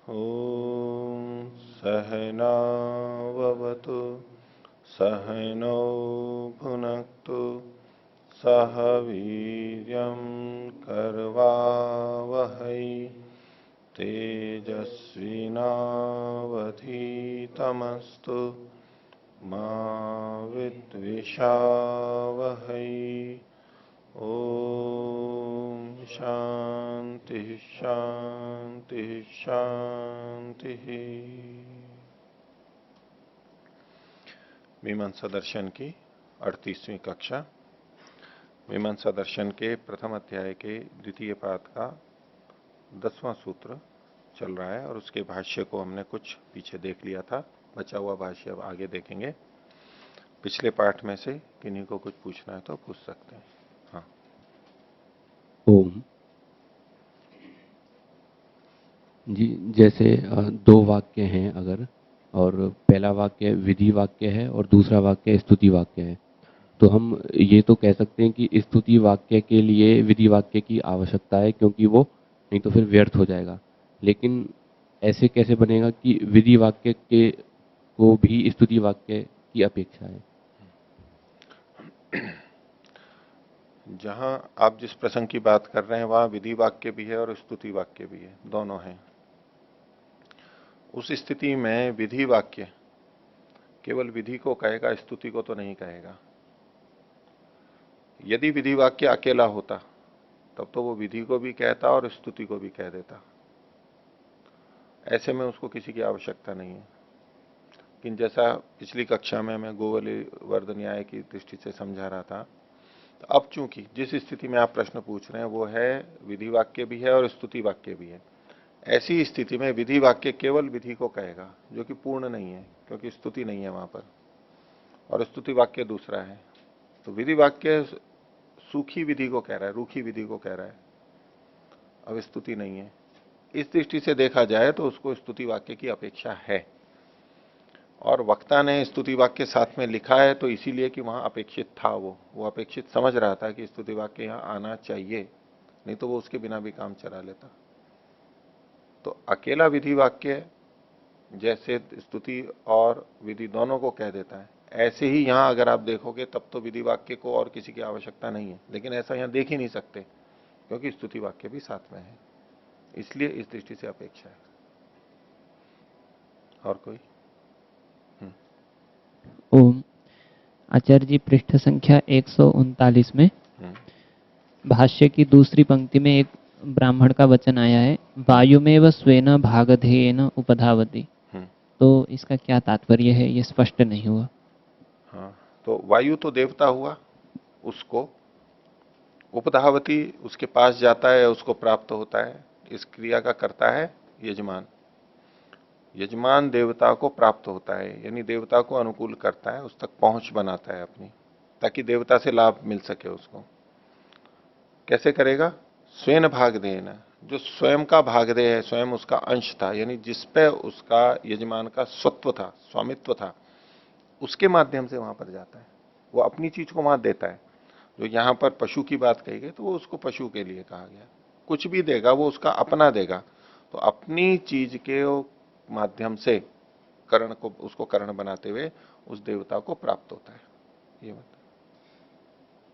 ॐ सहनाववतु सहनौ भुनक्तु सह वीर्यं करवावहै तेजस्विनावधीतमस्तु मा विद्विषावहै। ओम शांति शांति शांति। मीमांसा दर्शन की 38वीं कक्षा। मीमांसा दर्शन के प्रथम अध्याय के द्वितीय पाद का 10वां सूत्र चल रहा है और उसके भाष्य को हमने कुछ पीछे देख लिया था। बचा हुआ भाष्य अब आगे देखेंगे। पिछले पाठ में से किन्हीं को कुछ पूछना है तो पूछ सकते हैं। हाँ। ओम जी, जैसे दो वाक्य हैं अगर, और पहला वाक्य विधि वाक्य है और दूसरा वाक्य स्तुति वाक्य है, तो हम ये तो कह सकते हैं कि स्तुति वाक्य के लिए विधि वाक्य की आवश्यकता है, क्योंकि वो नहीं तो फिर व्यर्थ हो जाएगा। लेकिन ऐसे कैसे बनेगा कि विधि वाक्य के को भी स्तुति वाक्य की अपेक्षा है? जहां आप जिस प्रसंग की बात कर रहे हैं वहां विधि वाक्य भी है और स्तुति वाक्य भी है, दोनों हैं। उस स्थिति में विधि वाक्य केवल विधि को कहेगा, स्तुति को तो नहीं कहेगा। यदि विधि वाक्य अकेला होता तब तो वो विधि को भी कहता और स्तुति को भी कह देता। ऐसे में उसको किसी की आवश्यकता नहीं है। लेकिन जैसा पिछली कक्षा में मैं गोवली वर्ध न्याय की दृष्टि से समझा रहा था, तो अब चूंकि जिस स्थिति में आप प्रश्न पूछ रहे हैं वो है विधि वाक्य भी है और स्तुति वाक्य भी है, ऐसी स्थिति में विधि वाक्य केवल विधि को कहेगा, जो कि पूर्ण नहीं है, क्योंकि स्तुति नहीं है वहां पर, और स्तुति वाक्य दूसरा है। तो विधि वाक्य सूखी विधि को कह रहा है, रूखी विधि को कह रहा है, अब स्तुति नहीं है। इस दृष्टि से देखा जाए तो उसको स्तुति वाक्य की अपेक्षा है, और वक्ता ने स्तुति वाक्य साथ में लिखा है तो इसीलिए कि वहां अपेक्षित था। वो अपेक्षित समझ रहा था कि स्तुति वाक्य यहां आना चाहिए, नहीं तो वो उसके बिना भी काम चला लेता। तो अकेला विधि वाक्य जैसे स्तुति और विधि दोनों को कह देता है, ऐसे ही यहां अगर आप देखोगे तब तो विधि वाक्य को और किसी की आवश्यकता नहीं है। लेकिन ऐसा यहां देख ही नहीं सकते, क्योंकि स्तुति वाक्य भी साथ में है, इसलिए इस दृष्टि से अपेक्षा है। और कोई? ओम। आचार्य जी, पृष्ठ संख्या 139 में भाष्य की दूसरी पंक्ति में एक ब्राह्मण का वचन आया है, वायु में व स्वेन भागधेयेन उपधावती। तो इसका क्या तात्पर्य है, ये स्पष्ट नहीं हुआ। हाँ, तो वायु तो देवता हुआ, उसको उपधावती उसके पास जाता है, उसको प्राप्त होता है। इस क्रिया का करता है यजमान। यजमान देवता को प्राप्त होता है, यानी देवता को अनुकूल करता है, उस तक पहुंच बनाता है अपनी, ताकि देवता से लाभ मिल सके उसको। कैसे करेगा? स्वयं भाग देना, जो स्वयं का भागदेय है, स्वयं उसका अंश था, यानी जिसपे उसका यजमान का स्वत्व था, स्वामित्व था, उसके माध्यम से वहां पर जाता है। वो अपनी चीज को वहां देता है। जो यहां पर पशु की बात कही गई तो वो उसको पशु के लिए कहा गया। कुछ भी देगा वो उसका अपना देगा, तो अपनी चीज के माध्यम से कर्ण को, उसको कर्ण बनाते हुए उस देवता को प्राप्त होता है। ये मतलब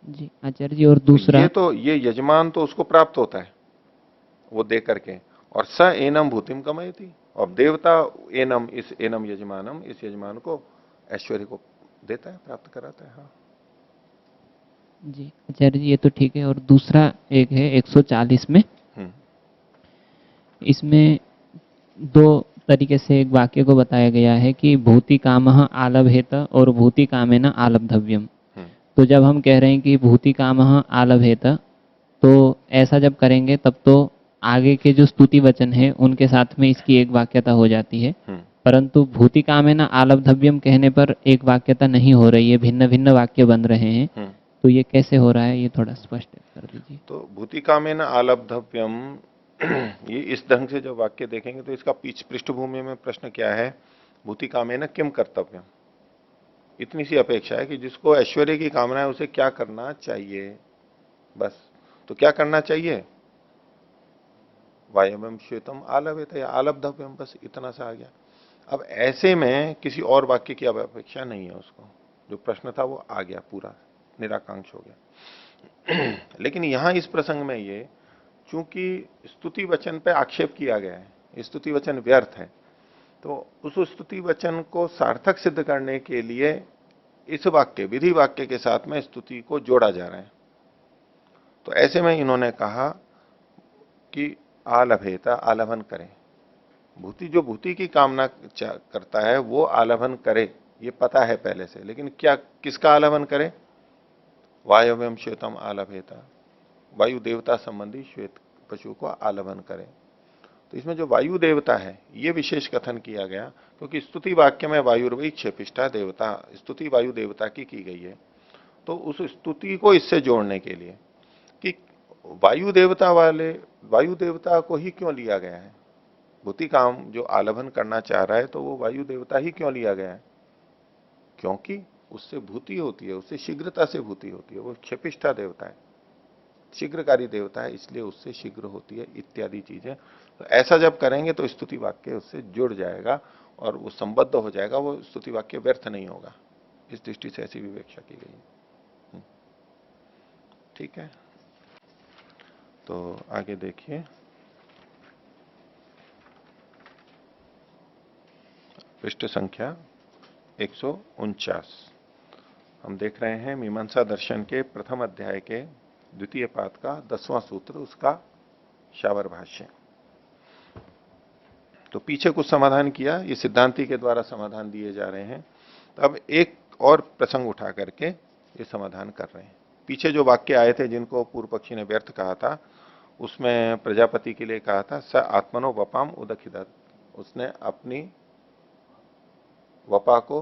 जी आचार्य जी, और दूसरा तो ये यजमान तो उसको प्राप्त होता है वो दे करके, और स एनम भूतिम कमयति, और देवता एनम, इस एनम यजमानम, इस यजमान को ऐश्वर्य को देता है, प्राप्त कराता है। हाँ जी आचार्य जी, ये तो ठीक है। और दूसरा एक है 140 में, इसमें दो तरीके से एक वाक्य को बताया गया है कि भूति कामः आलभेत और भूति कामेन आलब्धव्यम। तो जब हम कह रहे हैं कि भूति कामः आलभेत, तो ऐसा जब करेंगे तब तो आगे के जो स्तुति वचन है उनके साथ में इसकी एक वाक्यता हो जाती है, परंतु भूति कामेन आलब्धव्यम कहने पर एक वाक्यता नहीं हो रही है, भिन्न भिन्न वाक्य बन रहे हैं। तो ये कैसे हो रहा है, ये थोड़ा स्पष्ट कर दीजिए। तो भूति कामेन आलब्धव्यम, ये इस ढंग से जब वाक्य देखेंगे तो इसका पृष्ठभूमि में प्रश्न क्या है? भूति कामेन किम कर्तव्यम, इतनी सी अपेक्षा है कि जिसको ऐश्वर्य की कामना है उसे क्या करना चाहिए, बस। तो क्या करना चाहिए? वायव्यम श्वेतम आलभेत या आलब्धव्यम, बस इतना सा आ गया। अब ऐसे में किसी और वाक्य की अब अपेक्षा नहीं है उसको, जो प्रश्न था वो आ गया, पूरा निराकांक्ष हो गया। लेकिन यहां इस प्रसंग में ये, चूंकि स्तुति वचन पे आक्षेप किया गया है, स्तुति वचन व्यर्थ है, तो उस स्तुति वचन को सार्थक सिद्ध करने के लिए इस वाक्य, विधि वाक्य के साथ में स्तुति को जोड़ा जा रहा है। तो ऐसे में इन्होंने कहा कि आलभेता, आलभन करे। भूति, जो भूति की कामना करता है वो आलभन करे, ये पता है पहले से, लेकिन क्या, किसका आलभन करे? वायव्यम श्वेतम आलभेता, वायु देवता संबंधी श्वेत पशु को आलभन करे। तो इसमें जो वायु देवता है ये विशेष कथन किया गया, क्योंकि स्तुति वाक्य में वायुर्वै क्षेपिष्ठा देवता, स्तुति वायु देवता की गई है। तो उस स्तुति को इससे जोड़ने के लिए कि वायु देवता वाले, वायु देवता को ही क्यों लिया गया है? भूति काम जो आलभन करना चाह रहा है तो वो वायु देवता ही क्यों लिया गया है? क्योंकि उससे भूति होती है, उससे शीघ्रता से भूति होती है, वो क्षेपिष्ठा देवता है, शीघ्रकारी देवता है, इसलिए उससे शीघ्र होती है इत्यादि चीजें। तो ऐसा जब करेंगे तो स्तुति वाक्य उससे जुड़ जाएगा और वो संबद्ध हो जाएगा, वो स्तुति वाक्य व्यर्थ नहीं होगा। इस दृष्टि से ऐसी विवेक्षा की गई। ठीक है, तो आगे देखिए, पृष्ठ संख्या 149। हम देख रहे हैं मीमांसा दर्शन के प्रथम अध्याय के द्वितीय पाद का 10वां सूत्र, उसका शावर भाष्य। तो पीछे कुछ समाधान किया, ये सिद्धांति के द्वारा समाधान दिए जा रहे हैं। तो अब एक और प्रसंग उठा करके ये समाधान कर रहे हैं। पीछे जो वाक्य आए थे जिनको पूर्व पक्षी ने व्यर्थ कहा था, उसमें प्रजापति के लिए कहा था स आत्मनो वपाम उदखिदत, उसने अपनी वपा को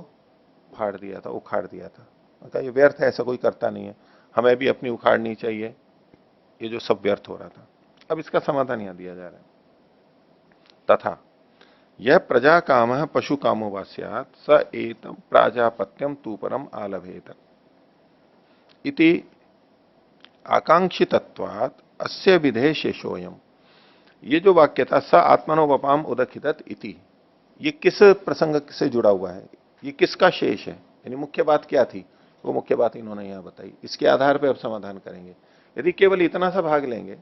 फाड़ दिया था, उखाड़ दिया था। कहा ये व्यर्थ है, ऐसा कोई करता नहीं है, हमें भी अपनी उखाड़नी चाहिए, ये जो सब व्यर्थ हो रहा था। अब इसका समाधान यहां दिया जा रहा है। तथा यह प्रजा काम पशु कामो वा स्यात् स एतम प्राजापत्यम तूपरम आलभेत इति आकांक्षितत्वात् अस्य विधे शेषोयम। ये जो वाक्य था स आत्मनो वपाम उदखिदत इति, ये किस प्रसंग से जुड़ा हुआ है? ये किसका शेष है? यानी मुख्य बात क्या थी, वो मुख्य बात इन्होंने यहां बताई। इसके आधार पर अब समाधान करेंगे। यदि केवल इतना सा भाग लेंगे,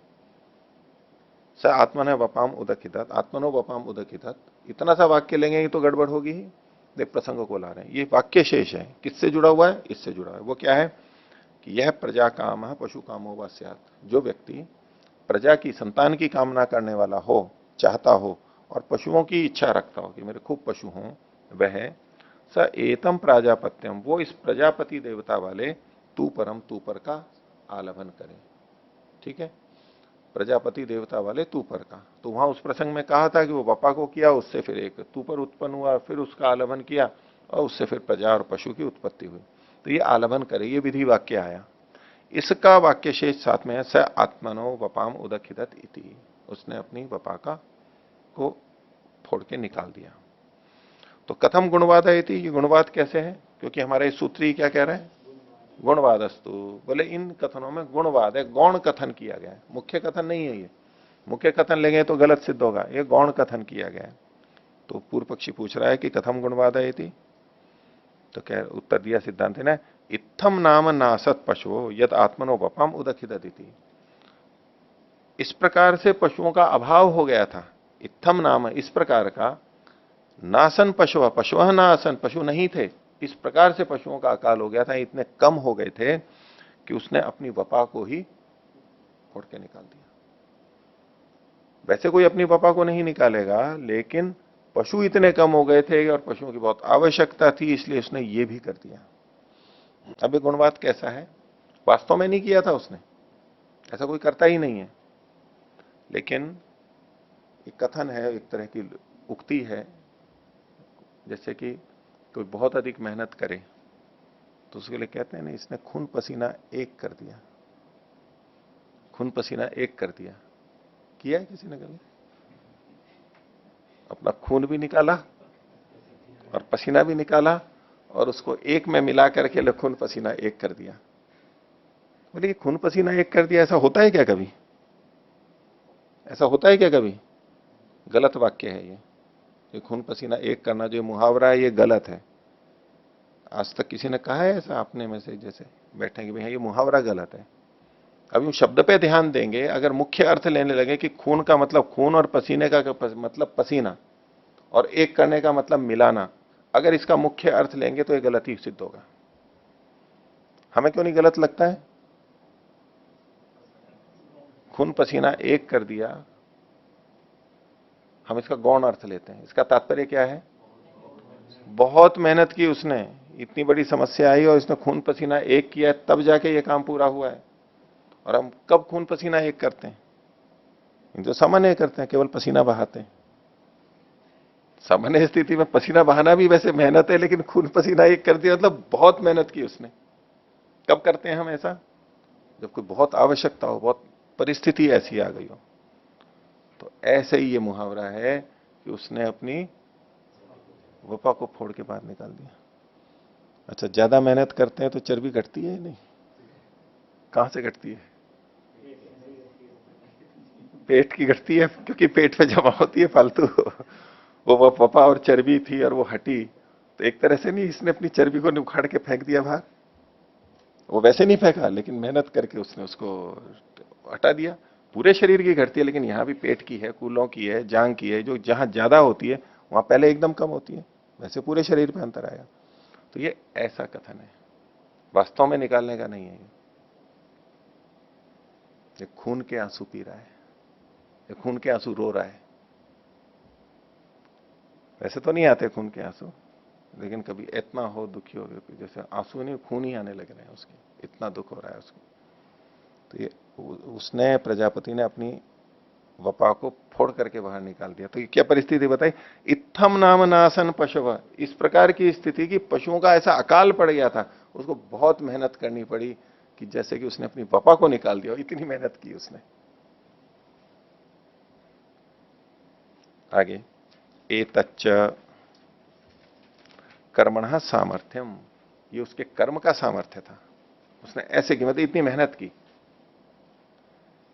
स आत्मन वपाम उदखिदत, आत्मनो वपाम उदखिदत, इतना सा वाक्य लेंगे तो गड़बड़ होगी ही। देख प्रसंग को ला रहे हैं, ये वाक्य शेष है, किससे जुड़ा हुआ है? इससे जुड़ा है। वो क्या है कि यह प्रजा काम है पशु कामो वा स्यात्, जो व्यक्ति प्रजा की, संतान की कामना करने वाला हो, चाहता हो, और पशुओं की इच्छा रखता हो कि मेरे खूब पशु हों, वह स एतम प्राजापत्यम, वो इस प्रजापति देवता वाले तू परम, तू पर का आलभन करे। ठीक है, प्रजापति देवता वाले तू पर का। तो वहां उस प्रसंग में कहा था कि वो वपा को किया, उससे फिर एक तू पर उत्पन्न हुआ, फिर उसका आलभन किया और उससे फिर प्रजा और पशु की उत्पत्ति हुई। तो ये आलभन करे, ये विधि वाक्य आया। इसका वाक्य शेष साथ में है स आत्मनो वपाम उदखिदत इति, उसने अपनी वपा का को फोड़ के निकाल दिया। तो कथम गुणवाद है इति, ये गुणवाद कैसे है? क्योंकि हमारा ये सूत्री क्या कह रहा है? गुणवादस्तु। बोले इन कथनों में गुणवाद है, गौण कथन किया गया है, मुख्य कथन नहीं है ये। मुख्य कथन लेंगे तो गलत सिद्ध होगा, ये गौण कथन किया गया है। तो पूर्व पक्षी पूछ रहा है कि कथम गुणवाद है इति, तो क्या उत्तर दिया सिद्धांत ने, इत्थम नाम नासत पशुओ यद आत्मनो वपाम उदखिदति, इस प्रकार से पशुओं का अभाव हो गया था। इत्थम नाम, इस प्रकार का, नासन पशु, पशु नासन, पशु नहीं थे, इस प्रकार से पशुओं का अकाल हो गया था, इतने कम हो गए थे कि उसने अपनी वपा को ही फोड़ के निकाल दिया। वैसे कोई अपनी वपा को नहीं निकालेगा, लेकिन पशु इतने कम हो गए थे और पशुओं की बहुत आवश्यकता थी, इसलिए उसने ये भी कर दिया। अब ये गुणवाद कैसा है? वास्तव में नहीं किया था उसने, ऐसा कोई करता ही नहीं है, लेकिन एक कथन है, एक तरह की उक्ति है। जैसे कि कोई बहुत अधिक मेहनत करे तो उसके लिए कहते हैं ना, इसने खून पसीना एक कर दिया, खून पसीना एक कर दिया। किया है किसी ने कभी? अपना खून भी निकाला और पसीना भी निकाला और उसको एक में मिला करके खून पसीना एक कर दिया। बोले खून पसीना एक कर दिया, ऐसा होता है क्या कभी? ऐसा होता है क्या कभी? गलत वाक्य है ये खून पसीना एक करना जो मुहावरा है ये गलत है। आज तक किसी ने कहा है ऐसा आपने में से जैसे बैठे कि भाई ये मुहावरा गलत है? अभी हम शब्द पे ध्यान देंगे, अगर मुख्य अर्थ लेने लगे कि खून का मतलब खून और पसीने का मतलब पसीना और एक करने का मतलब मिलाना, अगर इसका मुख्य अर्थ लेंगे तो ये गलत ही सिद्ध होगा। हमें क्यों नहीं गलत लगता है? खून पसीना एक कर दिया, हम इसका गौण अर्थ लेते हैं। इसका तात्पर्य क्या है? बहुत मेहनत की उसने, इतनी बड़ी समस्या आई और इसने खून पसीना एक किया तब जाके ये काम पूरा हुआ है। और हम कब खून पसीना एक करते हैं? तो सामान्य करते हैं, केवल पसीना बहाते हैं। सामान्य स्थिति में पसीना बहाना भी वैसे मेहनत है, लेकिन खून पसीना एक कर दिया मतलब बहुत मेहनत की उसने। कब करते हैं हम ऐसा? जब कोई बहुत आवश्यकता हो, बहुत परिस्थिति ऐसी आ गई हो। तो ऐसे ही ये मुहावरा है कि उसने अपनी वफा को फोड़ के बाहर निकाल दिया। अच्छा, ज्यादा मेहनत करते हैं तो चर्बी घटती है? नहीं। कहां से घटती है? पेट की घटती है, क्योंकि पेट पे जमा होती है फालतू। वो वफा और चर्बी थी और वो हटी, तो एक तरह से नहीं, इसने अपनी चर्बी को उखाड़ के फेंक दिया बाहर। वो वैसे नहीं फेंका, लेकिन मेहनत करके उसने उसको हटा दिया। पूरे शरीर की घटती है, लेकिन यहां भी पेट की है, कूलों की है, जांग की है, जो जहां ज्यादा होती है वहां पहले एकदम कम होती है, वैसे पूरे शरीर में अंतर आएगा। तो ये ऐसा कथन है, वास्तव में निकालने का नहीं है। ये खून के आंसू पी रहा है, ये खून के आंसू रो रहा है। वैसे तो नहीं आते खून के आंसू, लेकिन कभी इतना हो दुखी हो गया, जैसे आंसू नहीं खून ही आने लग रहे हैं उसके, इतना दुख हो रहा है उसको। तो ये उसने, प्रजापति ने अपनी वपा को फोड़ करके बाहर निकाल दिया। तो ये क्या परिस्थिति बताई? इत्थम नाम नासन पशव, इस प्रकार की स्थिति की पशुओं का ऐसा अकाल पड़ गया था, उसको बहुत मेहनत करनी पड़ी कि जैसे कि उसने अपनी वपा को निकाल दिया, इतनी मेहनत की उसने। आगे, एतच्च कर्मणः सामर्थ्यम, ये उसके कर्म का सामर्थ्य था। उसने ऐसे की, मतलब इतनी मेहनत की।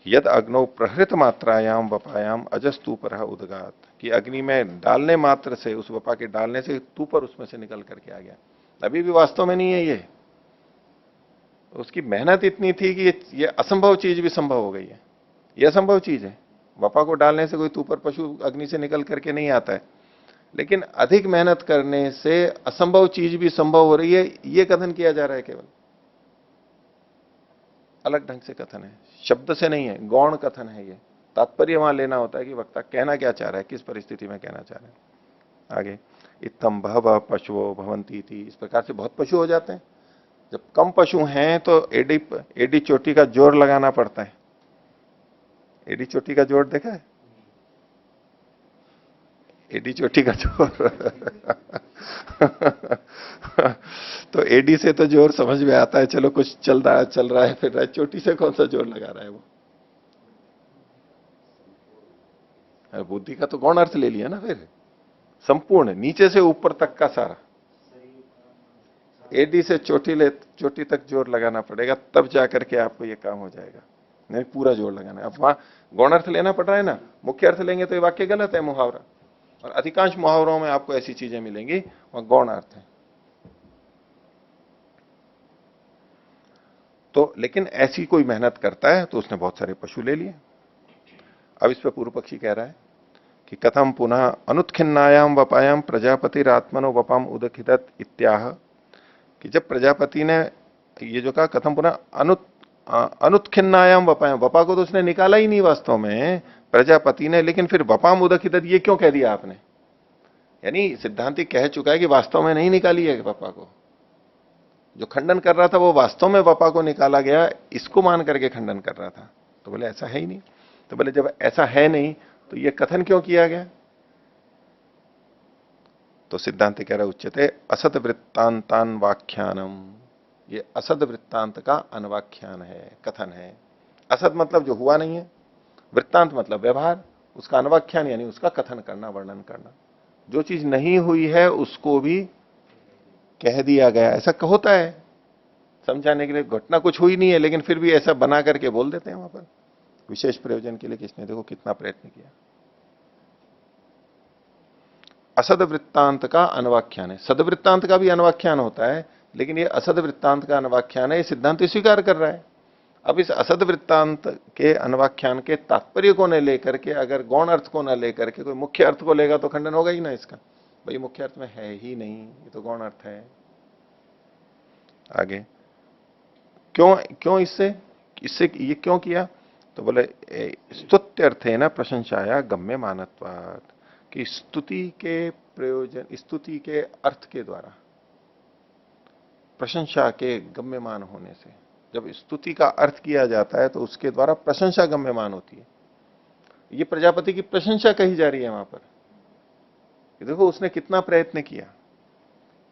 यद अग्नौ प्रहृत मात्रायाम वपायाम अजस्तूपर उदगात, कि अग्नि में डालने मात्र से, उस वपा के डालने से तूपर उसमें से निकल करके आ गया। अभी भी वास्तव में नहीं है ये, उसकी मेहनत इतनी थी कि ये असंभव चीज भी संभव हो गई है। ये असंभव चीज है, वपा को डालने से कोई तूपर पशु अग्नि से निकल करके नहीं आता है, लेकिन अधिक मेहनत करने से असंभव चीज भी संभव हो रही है, ये कथन किया जा रहा है। केवल अलग ढंग से कथन है, शब्द से नहीं है, गौण कथन है ये। तात्पर्य वहां लेना होता है कि वक्ता कहना क्या चाह रहा है, किस परिस्थिति में कहना चाह रहा है। आगे, इत्तम बहवः पशुओ भवन्ति थी, इस प्रकार से बहुत पशु हो जाते हैं। जब कम पशु हैं तो एडी एडी चोटी का जोर लगाना पड़ता है। एडी चोटी का जोर देखा है? एडी चोटी का जोर तो एडी से तो जोर समझ में आता है, चलो कुछ चल रहा है फिर रहा है। चोटी से कौन सा जोर लगा रहा है वो? बुद्धि का तो गौण अर्थ ले लिया ना फिर, संपूर्ण नीचे से ऊपर तक का सारा। एडी से चोटी तक जोर लगाना पड़ेगा, तब जाकर के आपको ये काम हो जाएगा। नहीं, पूरा जोर लगाना है। अब वहां गौण अर्थ लेना पड़ रहा है ना, मुख्य अर्थ लेंगे तो ये वाक्य गलत है, मुहावरा। और अधिकांश मुहावरों में आपको ऐसी चीजें मिलेंगी, वहां गौण अर्थ है। तो लेकिन ऐसी कोई मेहनत करता है तो उसने बहुत सारे पशु ले लिए। अब इस पर पूर्व पक्षी कह रहा है कि कथम पुनः अनुत्खिन्नायाम वपायाम प्रजापतिरात्मनो वपाम उदखिदत इत्याह, कि जब प्रजापति ने ये जो कहा, कथम पुनः अनुत्खिन्नायाम वपायाम, वपा को तो उसने निकाला ही नहीं वास्तव में प्रजापति ने, लेकिन फिर वपाम उदखिदत ये क्यों कह दिया आपने? यानी सिद्धांति कह चुका है कि वास्तव में नहीं निकाली है वपा को। जो खंडन कर रहा था वो वास्तव में वपा को निकाला गया, इसको मान करके खंडन कर रहा था। तो बोले ऐसा है ही नहीं। तो बोले जब ऐसा है नहीं तो ये कथन क्यों किया गया? तो सिद्धांत कह रहा उच्चते असत वृत्तांतान वाख्यानम, ये असद वृत्तांत का अनवाख्यान है, कथन है। असद मतलब जो हुआ नहीं है, वृत्तांत मतलब व्यवहार, उसका अनवाख्यान यानी उसका कथन करना, वर्णन करना। जो चीज नहीं हुई है उसको भी कह दिया गया। ऐसा होता है समझाने के लिए, घटना कुछ हुई नहीं है लेकिन फिर भी ऐसा बना करके बोल देते हैं वहां पर। विशेष प्रयोजन के लिए किसने देखो कितना प्रयत्न किया। असद वृत्तांत का अनवाख्यान है, सद वृत्तांत का भी अनवाख्यान होता है, लेकिन ये असद वृत्तांत का अनवाख्यान है, ये सिद्धांत स्वीकार कर रहा है। अब इस असद वृत्तांत के अनवाख्यान के तात्पर्य को न लेकर के, अगर गौण अर्थ को न लेकर के कोई मुख्य अर्थ को लेगा तो खंडन होगा ही ना इसका, भाई मुख्य अर्थ में है ही नहीं, ये तो गौण अर्थ है। आगे क्यों क्यों इससे इससे ये क्यों किया, तो बोले स्तुत्य अर्थ है ना प्रशंसाया गम्य मानत्वात्, कि स्तुति के प्रयोजन, स्तुति के अर्थ के द्वारा प्रशंसा के गम्यमान होने से, जब स्तुति का अर्थ किया जाता है तो उसके द्वारा प्रशंसा गम्यमान होती है। ये प्रजापति की प्रशंसा कही जा रही है वहां पर, देखो उसने कितना प्रयत्न किया।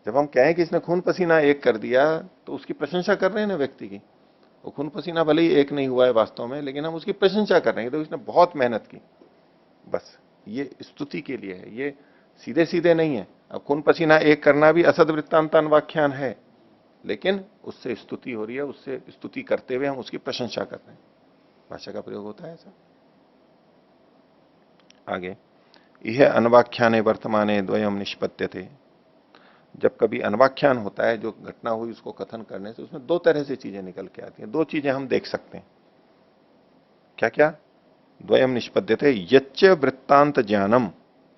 जब हम कहें कि इसने खून पसीना एक कर दिया तो उसकी प्रशंसा कर रहे हैं ना व्यक्ति की, वो खून पसीना भले ही एक नहीं हुआ है वास्तव में, लेकिन हम उसकी प्रशंसा कर रहे हैं, तो इसने बहुत मेहनत की। बस ये स्तुति के लिए है, ये सीधे सीधे नहीं है। अब खून पसीना एक करना भी असद वृत्तांतान व्याख्यान है, लेकिन उससे स्तुति हो रही है, उससे स्तुति करते हुए हम उसकी प्रशंसा कर रहे हैं, भाषा का प्रयोग होता है ऐसा। आगे यह अनवाख्याने वर्तमाने द्वयम निष्पत्त्यते, जब कभी अनवाख्यान होता है, जो घटना हुई उसको कथन करने से, उसमें दो तरह से चीजें निकल के आती हैं, दो चीजें हम देख सकते हैं। क्या क्या? द्वयम निष्पद्यते यच्च वृत्तांत ज्ञानम,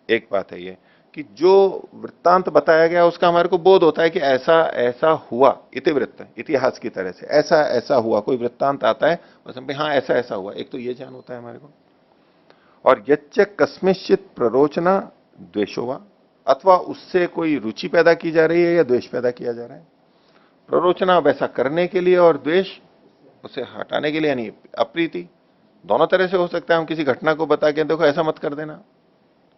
एक बात है ये कि जो वृत्तांत बताया गया उसका हमारे को बोध होता है कि ऐसा ऐसा हुआ, इतिवृत्त, इतिहास की तरह से ऐसा ऐसा हुआ, कोई वृत्तांत आता है बस हम हाँ ऐसा ऐसा हुआ, एक तो ये ज्ञान होता है हमारे को। और यच्च कस्मिश्चित प्ररोचना द्वेषोवा, अथवा उससे कोई रुचि पैदा की जा रही है या द्वेष पैदा किया जा रहा है। प्ररोचना वैसा करने के लिए और द्वेष उसे हटाने के लिए, यानी अप्रीति, दोनों तरह से हो सकता है। हम किसी घटना को बता के देखो ऐसा मत कर देना,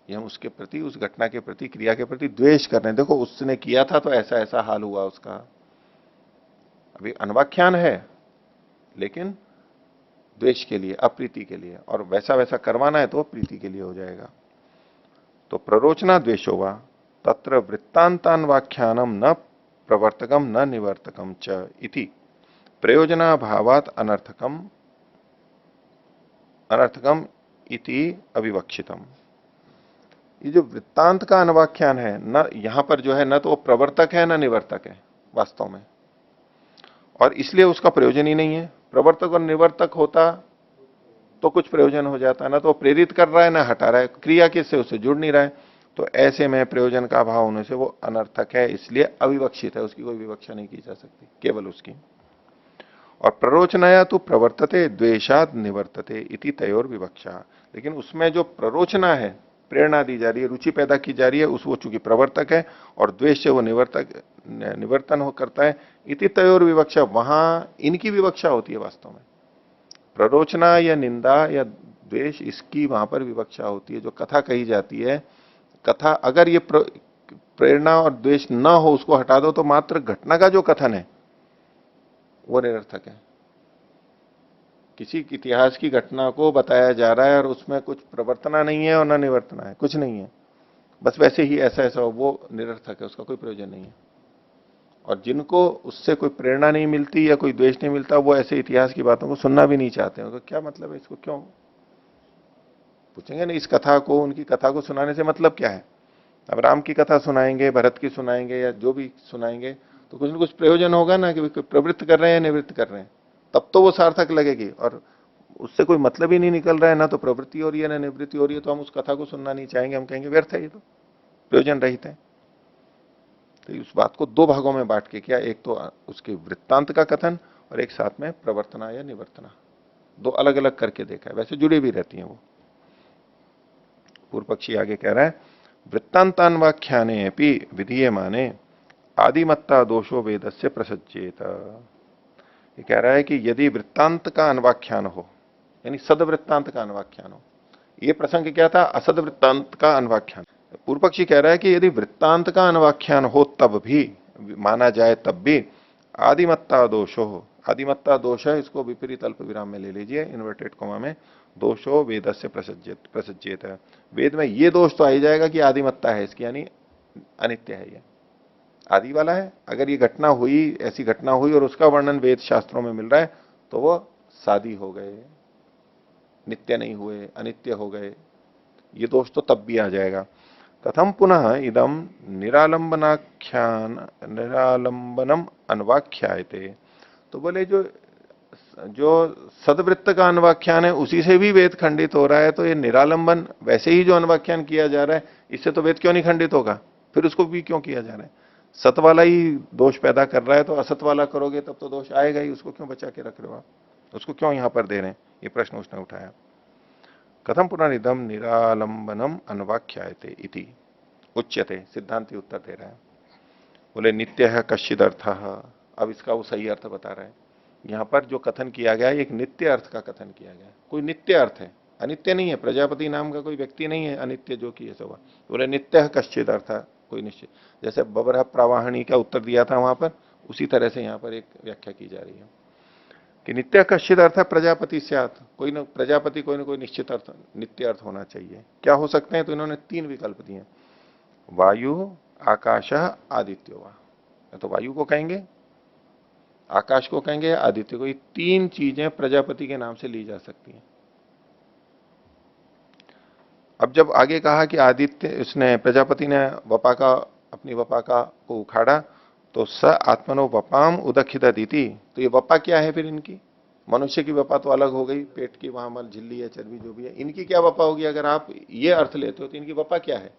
ये हम उसके प्रति, उस घटना के प्रति, क्रिया के प्रति द्वेष कर रहे हैं, देखो उसने किया था तो ऐसा ऐसा हाल हुआ उसका। अभी अनवाख्यान है लेकिन द्वेष के लिए, अप्रीति के लिए, और वैसा वैसा करवाना है तो प्रीति के लिए हो जाएगा। तो प्ररोचना द्वेषो वा तत्र वृत्तांतान व्याख्यानम न प्रवर्तकम न निवर्तकम च इति प्रयोजनाभावात अनर्थकम अनर्थकम इति अविवक्षितम। ये जो वृत्तांत का अनवाख्यान है न, यहां पर जो है न तो वो प्रवर्तक है न निवर्तक है वास्तव में, और इसलिए उसका प्रयोजन ही नहीं है। प्रवर्तक और निवर्तक होता तो कुछ प्रयोजन हो जाता, ना तो प्रेरित कर रहा है ना हटा रहा है, क्रिया किससे उससे जुड़ नहीं रहा है, तो ऐसे में प्रयोजन का अभाव होने से वो अनर्थक है, इसलिए अविवक्षित है, उसकी कोई विवक्षा नहीं की जा सकती, केवल उसकी। और प्ररोचनाया तो प्रवर्तते द्वेषाद निवर्तते इति तयोर विवक्षा, लेकिन उसमें जो प्ररोचना है, प्रेरणा दी जा रही है, रुचि पैदा की जा रही है, उस वो चूंकि प्रवर्तक है और द्वेष से वो निवर्तन हो करता है, इति तयोर विवक्षा, वहां इनकी विवक्षा होती है वास्तव में। प्ररोचना या निंदा या द्वेष, इसकी वहां पर विवक्षा होती है। जो कथा कही जाती है, कथा अगर ये प्रेरणा और द्वेष न हो, उसको हटा दो, तो मात्र घटना का जो कथन है वो निरर्थक है। किसी इतिहास की घटना को बताया जा रहा है और उसमें कुछ प्रवर्तना नहीं है और न निवर्तना है, कुछ नहीं है, बस वैसे ही ऐसा ऐसा हो, वो निरर्थक है, उसका कोई प्रयोजन नहीं है। और जिनको उससे कोई प्रेरणा नहीं मिलती या कोई द्वेष नहीं मिलता, वो ऐसे इतिहास की बातों को सुनना भी नहीं चाहते हैं। क्या मतलब है इसको, क्यों पूछेंगे ना, इस कथा को, उनकी कथा को सुनाने से मतलब क्या है। अब राम की कथा सुनाएंगे, भरत की सुनाएंगे या जो भी सुनाएंगे, तो कुछ ना कुछ प्रयोजन होगा ना, कि प्रवृत्त कर रहे हैं या निवृत्त कर रहे हैं, तब तो वो सार्थक लगेगी। और उससे कोई मतलब ही नहीं निकल रहा है, ना तो प्रवृत्ति हो रही है ना निवृत्ति हो रही है, तो हम उस कथा को सुनना नहीं चाहेंगे, हम कहेंगे व्यर्थ है, ये तो प्रयोजन रहित है। तो इस बात को दो भागों में बांट के किया, एक तो उसके वृत्तांत का कथन और एक साथ में प्रवर्तना या निवर्तना, दो अलग अलग करके देखा है, वैसे जुड़ी भी रहती हैं वो। पूर्व पक्षी आगे कह रहा है, वृत्तांतान व्याख्याने अपि विधीयमाने आदिमत्ता दोषो वेदस्य प्रसज्जेत। ये कह रहा है कि यदि वृत्तांत का अनवाख्यान हो, यानी सद वृत्तांत का अनवाख्यान हो, ये प्रसंग क्या था, असद वृत्तांत का अनवाख्यान। पूर्व पक्षी कह रहा है कि यदि वृत्तांत का अनवाख्यान हो तब भी माना जाए, तब भी आदिमत्ता दोषो हो, आदिमत्ता दोष है, इसको विपरीत अल्प विराम में ले लीजिए, इन्वर्टेड कोमा में, दोषो वेद से प्रसज्जित है। वेद में ये दोष तो आ ही जाएगा कि आदिमत्ता है इसकी, यानी अनित्य है, ये आदि वाला है। अगर ये घटना हुई, ऐसी घटना हुई और उसका वर्णन वेद शास्त्रों में मिल रहा है, तो वो सादी हो गए। नित्य नहीं हुए, अनित्य हो गए, ये दोष तो तब भी आ जाएगा। कथम पुनः इदम निरालंबनम अन्वाख्यायते। तो बोले जो जो सदवृत्त का अन्वाख्यान है उसी से भी वेद खंडित हो रहा है, तो ये निरालंबन वैसे ही जो अन्वाख्यान किया जा रहा है इससे तो वेद क्यों नहीं खंडित होगा, फिर उसको भी क्यों किया जा रहा है? सत वाला ही दोष पैदा कर रहा है, तो असत वाला करोगे तब तो दोष आएगा ही, उसको क्यों बचा के रख रहे हो आप, उसको क्यों यहां पर दे रहे हैं? ये प्रश्न उसने उठाया। कथम पुनरिदम निरालंबनम अन्वाख्यायते इति उच्यते, सिद्धांति उत्तर दे रहा है। बोले नित्य है कश्चिद अर्थ, अब इसका वो सही अर्थ बता रहा है। यहां पर जो कथन किया गया है एक नित्य अर्थ का कथन किया गया है, कोई नित्य अर्थ है, अनित्य नहीं है। प्रजापति नाम का कोई व्यक्ति नहीं है अनित्य जो कि है सब। बोले नित्य है कश्चिद अर्थ, कोई निश्चित, जैसे बबरह प्रवाहणी का उत्तर दिया था वहां पर, उसी तरह से यहां पर एक व्याख्या की जा रही है कि नित्य कश्चित अर्थ है प्रजापति स्यात्, कोई न प्रजापति कोई ना कोई निश्चित अर्थ, नित्य अर्थ होना चाहिए। क्या हो सकते हैं? तो इन्होंने 3 विकल्प दिए, वायु, आकाश, आदित्यो वा। तो वायु को कहेंगे, आकाश को कहेंगे, आदित्य को। ये 3 चीजें प्रजापति के नाम से ली जा सकती हैं। अब जब आगे कहा कि आदित्य, उसने प्रजापति ने वपा का, अपनी वपा का को उखाड़ा, तो स आत्मनो वपाम उदखित अदिति। तो ये वपा क्या है फिर इनकी? मनुष्य की वपा तो अलग हो गई, पेट की वहां मल झिल्ली है, चर्बी जो भी है, इनकी क्या वपा होगी? अगर आप ये अर्थ लेते हो तो इनकी वपा क्या है?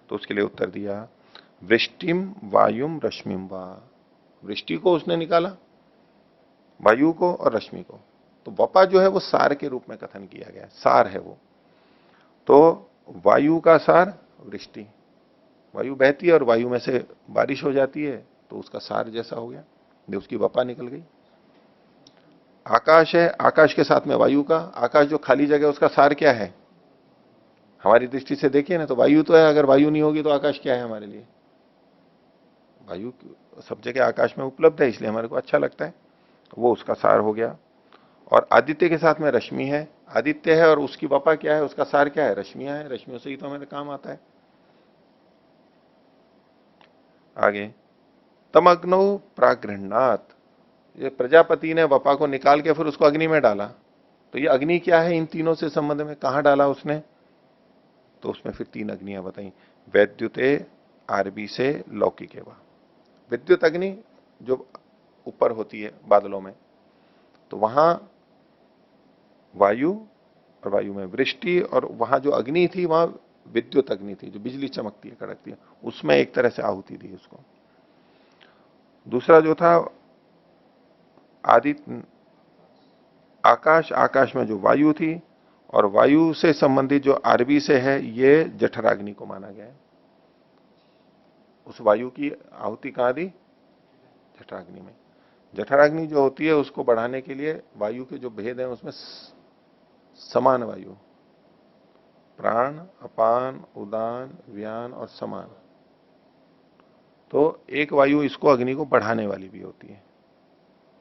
तो उसके लिए उत्तर दिया, वृष्टिम वायुम रश्मिम वा। वृष्टि को उसने निकाला, वायु को और रश्मि को। तो वपा जो है वो सार के रूप में कथन किया गया, सार है वो। तो वायु का सार वृष्टि, वायु बहती है और वायु में से बारिश हो जाती है, तो उसका सार जैसा हो गया, उसकी वपा निकल गई। आकाश है, आकाश के साथ में वायु का, आकाश जो खाली जगह उसका सार क्या है? हमारी दृष्टि से देखिए ना, तो वायु तो है, अगर वायु नहीं होगी तो आकाश क्या है हमारे लिए? वायु सब जगह आकाश में उपलब्ध है, इसलिए हमारे को अच्छा लगता है, वो उसका सार हो गया। और आदित्य के साथ में रश्मि है, आदित्य है और उसकी वपा क्या है, उसका सार क्या है? रश्मियां है, रश्मियों से ही तो हमारे काम आता है। आगे, तमग्नौ प्रागृहणात, ये प्रजापति ने वपा को निकाल के फिर उसको अग्नि में डाला, तो ये अग्नि क्या है इन तीनों से संबंध में? कहां डाला उसने? तो उसमें फिर 3 अग्नियां बताई, वैद्युते, आरबी से, लौकिके वा। विद्युत अग्नि जो ऊपर होती है बादलों में, तो वहां वायु, और वायु में वृष्टि, और वहां जो अग्नि थी वहां विद्युत अग्नि थी, जो बिजली चमकती है, कड़कती है, उसमें एक तरह से आहुति दी उसको। दूसरा जो था आदित्य, आकाश, आकाश में जो वायु थी, और वायु से संबंधित जो आरबी से है, ये जठराग्नि को माना गया है। उस वायु की आहुति कहां दी? जठराग्नि में। जठराग्नि जो होती है उसको बढ़ाने के लिए वायु के जो भेद हैं उसमें समान वायु, प्राण, अपान, उदान, व्यान और समान, तो एक वायु इसको अग्नि को बढ़ाने वाली भी होती है,